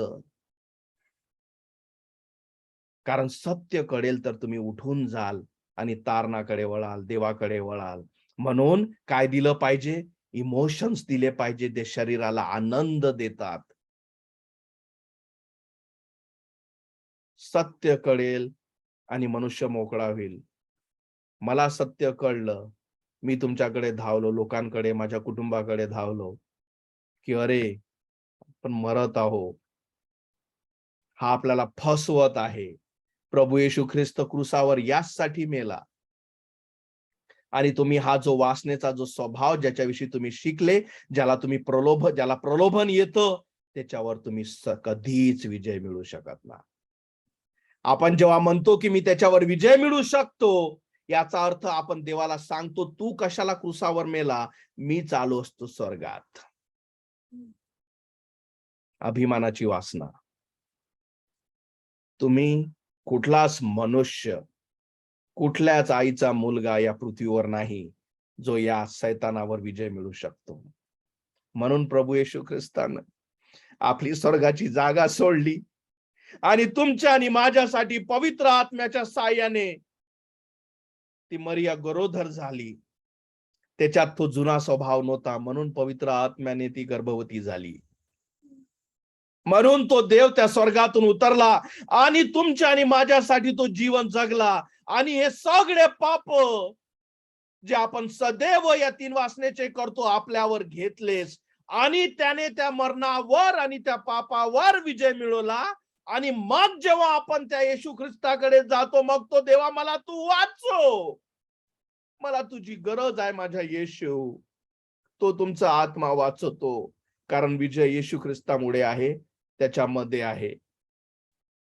कारण सत्य कळेल तर तुम्ही उठून जाल आणि तारणाकडे वळाल, देवाकडे वळाल. म्हणून काय दिलं पाहिजे? इमोशन्स दिले पाहिजे, ते शरीराला आनंद देतात. सत्य कळेल आणि मनुष्य मोकळा होईल. मला सत्य कळलं, मी तुमच्याकडे धावलो, लोकांकडे, माझ्या कुटुंबाकडे धावलो, की अरे, आपण मरत आहो. हा आपल्याला फसवत आहे. प्रभू येशू ख्रिस्त क्रूसावर यासाठी मेला आणि तुम्ही हा जो वासनेचा जो स्वभाव ज्याच्याविषयी तुम्ही शिकले, ज्याला प्रलोभन येतं, त्याच्यावर तुम्ही कधीच विजय मिळू शकत नाही. आपण जेव्हा म्हणतो की मी त्याच्यावर विजय मिळू शकतो, याचा अर्थ आपण देवाला सांगतो, तू कशाला क्रूसावर मेला, मी चालू असतो स्वर्गात. अभिमानाची वासना. तुम्ही कुठलाच मनुष्य, कुठल्याच आईचा मुलगा या पृथ्वीवर नाही जो या सैतानावर विजय मिळू शकतो. म्हणून प्रभू येशू ख्रिस्तानं आपली स्वर्गाची जागा सोडली आणि तुमच्या आणि माझ्यासाठी पवित्र आत्म्याच्या साहाय्याने ती मरिया गरोदर झाली. त्याच्यात तो जुना स्वभाव नव्हता, म्हणून पवित्र आत्म्याने ती गर्भवती झाली. म्हणून तो देव त्या स्वर्गातून उतरला आणि तुमच्या आणि माझ्यासाठी तो जीवन जगला आणि हे सगळे पाप जे आपण सदैव या 3 वासनेचे करतो आपल्यावर घेतलेस आणि त्याने त्या मरणावर आणि त्या पापावर विजय मिळवला. आणि मग जेव्हा आपण त्या येशू ख्रिस्ताकडे जातो, मग तो देवा मला तू वाचव, मला तुझी गरज आहे माझ्या येशू. तो तुमचा आत्मा वाचवतो, कारण विजय येशू ख्रिस्तामुळे आहे, त्याच्यामध्ये आहे.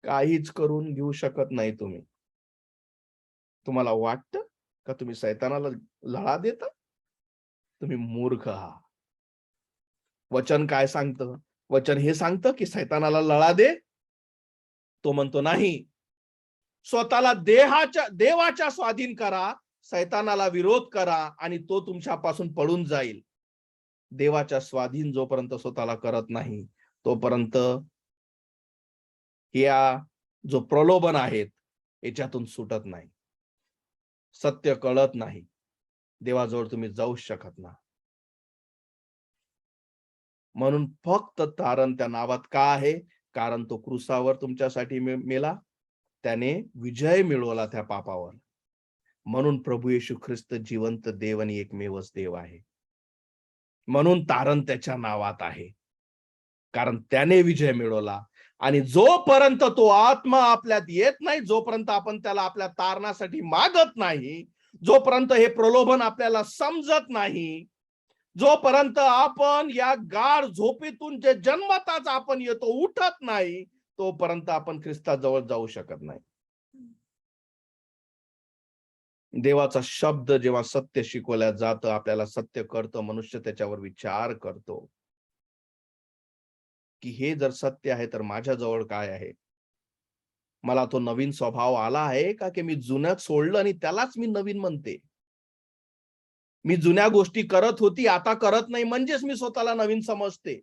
काहीच करून घेऊ शकत नाही तुम्ही. तुम्हाला वाटतं का तुम्ही सैतानाला लळा देता? तुम्ही मूर्ख आहात. वचन काय सांगतं? वचन हे सांगतं की सैतानाला लळा दे. तो म्हणतो नाही, स्वतःला देवाच्या स्वाधीन करा, सैतानाला विरोध करा आणि तो तुमच्यापासून पळून जाईल. देवाच्या स्वाधीन जोपर्यंत स्वतःला करत नाही, तोपर्यंत या जो प्रलोभन आहेत याच्यातून सुटत नाही, सत्य कळत नाही, देवाजवळ तुम्ही जाऊ शकत नाही. म्हणून फक्त तारण त्या नावात का आहे? कारण तो क्रूसावर तुमच्यासाठी मेला, त्याने विजय मिळवला त्या पापावर. म्हणून प्रभू येशू ख्रिस्त जिवंत देव आणि एकमेवच देव आहे. म्हणून तारण त्याच्या नावात आहे, कारण त्याने विजय मिळवला. आणि जोपर्यंत तो आत्मा आपल्यात येत नाही, जोपर्यंत आपण त्याला आपल्या तारणासाठी मागत नाही, जोपर्यंत हे प्रलोभन आपल्याला समजत नाही, जोपर्यंत आपण या गाढ झोपेतून जे जन्मताच आपण येतो उठत नाही, तोपर्यंत आपण ख्रिस्ताजवळ जाऊ शकत नाही. देवाचा शब्द जेव्हा सत्य शिकवल्या जातं, आपल्याला सत्य कळतं, मनुष्य त्याच्यावर विचार करतो की हे जर सत्य आहे तर माझ्याजवळ काय आहे? मला तो नवीन स्वभाव आला आहे का की मी जुन्यात सोडलं आणि त्यालाच मी नवीन म्हणते? मी जुन्या गोष्टी करत होती, आता करत नाही, म्हणजेच मी स्वतःला नवीन समजते.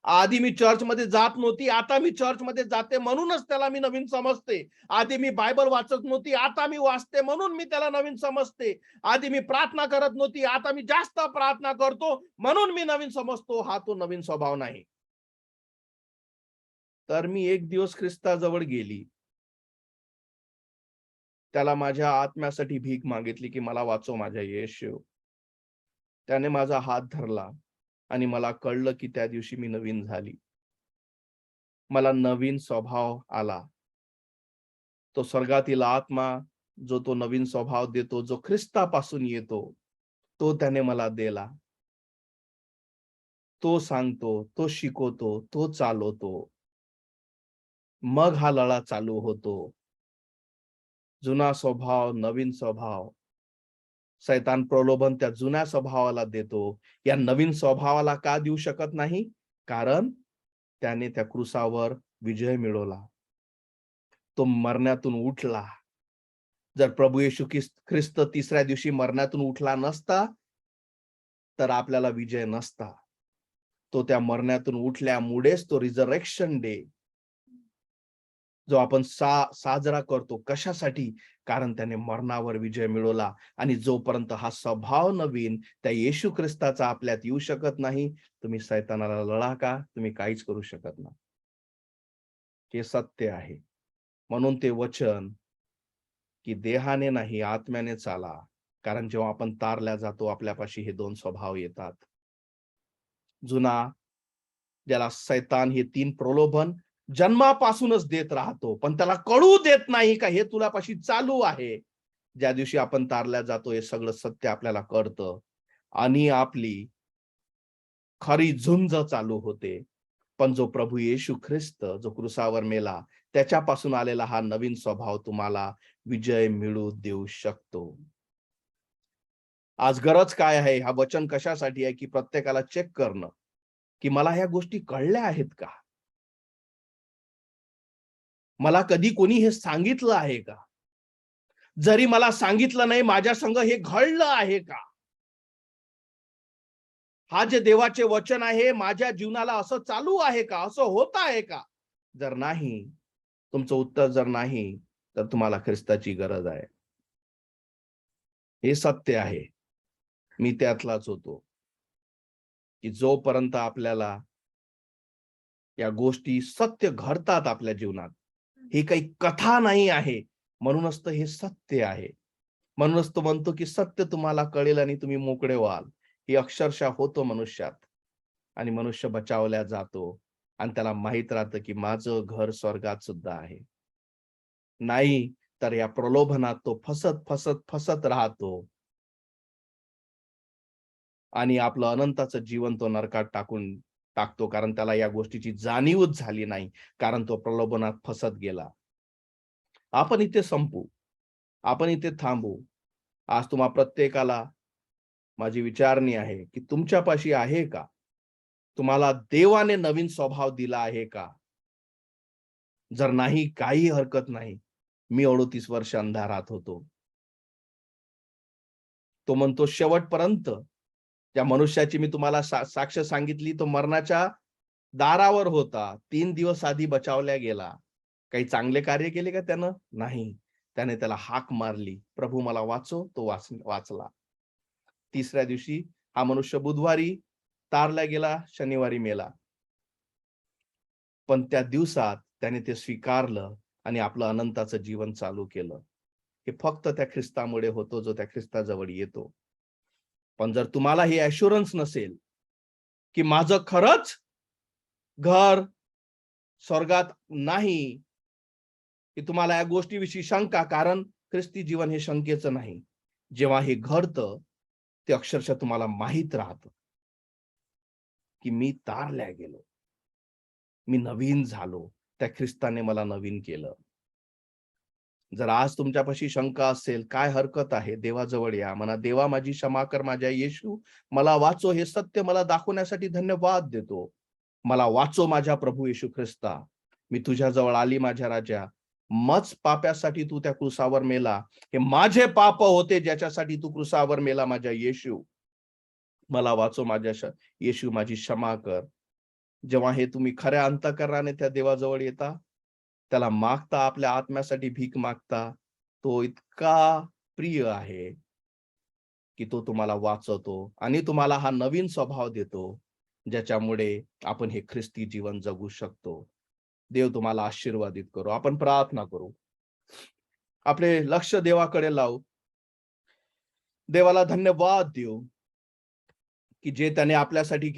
आधी मी चर्चमध्ये जात नव्हती, आता मी चर्चमध्ये जाते, म्हणूनच त्याला मी नवीन समजते. आधी मी बायबल वाचत नव्हती, आता मी वाचते, म्हणून मी त्याला नवीन समजते. आधी मी प्रार्थना करत नव्हती, आता मी जास्त प्रार्थना करतो, म्हणून मी नवीन समजतो. हा तो नवीन स्वभाव नाही. तर मी एक दिवस ख्रिस्ताजवळ गेली, त्याला माझ्या आत्म्यासाठी भीक मागितली की मला वाचव माझ्या येशू. त्याने माझा हात धरला आणि मला कळलं की त्या दिवशी मी नवीन झाली. मला नवीन स्वभाव आला. तो स्वर्गातील आत्मा जो तो नवीन स्वभाव देतो, जो ख्रिस्तापासून येतो, तो त्याने मला दिला. तो सांगतो, तो शिकवतो, तो चालवतो. मग हा लढा चालू होतो. जुना स्वभाव, नवीन स्वभाव. सैतान प्रलोभन त्या जुन्या स्वभावाला देतो. या नवीन स्वभावाला का देऊ शकत नाही? कारण त्याने त्या क्रूसावर विजय मिळवला. तो मरणातून उठला. जर प्रभू येशू ख्रिस्त तिसऱ्या दिवशी मरणातून उठला नसता, तर आपल्याला विजय नसता. तो त्या मरणातून उठल्यामुळेच तो रिझरेक्शन डे जो आपण साजरा करतो. कशासाठी? कारण त्याने मरणावर विजय मिळवला. आणि जोपर्यंत हा स्वभाव नवीन त्या येशू ख्रिस्ताचा आपल्यात येऊ शकत नाही, तुम्ही सैतानाला लढा का? तुम्ही काहीच करू शकत नाही. हे सत्य आहे. म्हणून ते वचन की देहाने नाही आत्म्याने चाला, कारण जेव्हा आपण तारल्या जातो आपल्यापाशी हे 2 स्वभाव येतात. जुना, ज्याला सैतान हे 3 प्रलोभन जन्मापासूनच देत राहतो, पण त्याला कळू देत नाही का हे तुझ्यापाशी चालू आहे. ज्या दिवशी आपण तारल्या जातो हे सगळं सत्य आपल्याला कळतं आणि आपली खरी झुंज चालू होते. पण जो प्रभू येशू ख्रिस्त जो क्रुसावर मेला, त्याच्यापासून आलेला हा नवीन स्वभाव तुम्हाला विजय मिळू देऊ शकतो. आज गरज काय आहे? हा वचन कशासाठी आहे? की प्रत्येकाला चेक करणं, की मला ह्या गोष्टी कळल्या आहेत का? मला कधी कोणी हे सांगितलं आहे का? जरी मला सांगितलं नाही, माझ्या संग हे घडलं आहे का? हा जे देवाचे वचन आहे, माझ्या जीवनाला असं चालू आहे का? असं होत आहे का? जर नाही, तुमचं उत्तर जर नाही, तर तुम्हाला ख्रिस्ताची गरज आहे. हे सत्य आहे. मी त्यातलाच होतो, की जोपर्यंत आपल्याला या गोष्टी सत्य घडतात आपल्या जीवनात, ही काही कथा नाही आहे. म्हणूनच तर हे सत्य आहे. म्हणूनच तो म्हणतो, की सत्य तुम्हाला कळेल आणि तुम्ही मोकळे व्हाल. हे अक्षरशः होतं मनुष्यात आणि मनुष्य बचावला जातो आणि त्याला माहित राहतं, की माझं घर स्वर्गात सुद्धा आहे. नाही तर या प्रलोभनात तो फसत राहतो आणि आपलं अनंताचं जीवन तो नरकात टाकून टाकतो. कारण त्याला या गोष्टीची जाणीवच झाली नाही. कारण तो प्रलोभनात फसत गेला. आपण इथे संपू. आपण इथे थांबू. आज तुम्हा प्रत्येकाला माझी विचारणी आहे, की तुमच्यापाशी आहे का? तुम्हाला देवाने नवीन स्वभाव दिला आहे का? जर नाही, काही हरकत नाही. मी 38 वर्ष अंधारात होतो. तो म्हणतो शेवटपर्यंत त्या मनुष्याची मी तुम्हाला साक्ष सांगितली, तो मरणाच्या दारावर होता. 3 दिवस आधी बचावला गेला. काही चांगले कार्य केले का त्यानं? नाही. त्याने त्याला हाक मारली, "प्रभू मला वाचव." तो वाचला. तिसऱ्या दिवशी हा मनुष्य बुधवारी तारला गेला, शनिवारी मेला. पण त्या दिवसात त्याने ते स्वीकारलं आणि आपलं अनंताचं जीवन चालू केलं. हे फक्त त्या ख्रिस्तामुळे होतो, जो त्या ख्रिस्ताजवळ येतो. पण जर तुम्हाला हे ॲश्युरन्स नसेल, की माझं खरंच घर स्वर्गात नाही, की तुम्हाला या गोष्टीविषयी शंका, कारण ख्रिस्ती जीवन हे शंकेचं नाही. जेव्हा हे घडतं, ते अक्षरशः तुम्हाला माहीत राहतं, की मी तारल्या गेलो. मी नवीन झालो. त्या ख्रिस्ताने मला नवीन केलं. जर आज तुमच्यापाशी शंका असेल, काय हरकत आहे? देवाजवळ या. म्हणा, "देवा माझी क्षमा कर, माझ्या येशू मला वाचव." हे सत्य मला दाखवण्यासाठी धन्यवाद देतो. मला वाचव माझ्या प्रभू येशू ख्रिस्ता. मी तुझ्याजवळ आली माझ्या राजा. मज पाप्यासाठी तू त्या क्रुसावर मेला. हे माझे पाप होते ज्याच्यासाठी तू क्रुसावर मेला माझ्या येशू. मला वाचव माझ्या येशू माझी क्षमा कर. जेव्हा हे तुम्ही खऱ्या अंतःकरणाने त्या देवाजवळ येता, त्याला मागता, आपल्या आत्म्यासाठी भीक मागता, तो इतका प्रिय आहे, की तो तुम्हाला वाचवतो आणि तुम्हाला हा नवीन स्वभाव देतो, ज्याच्यामुळे आपण हे ख्रिस्ती जीवन जगू शकतो. देव तुम्हाला आशीर्वादित करो. आपण प्रार्थना करू. आपले लक्ष देवाकडे लावू. देवाला धन्यवाद देऊ, की जे त्याने आपल्यासाठी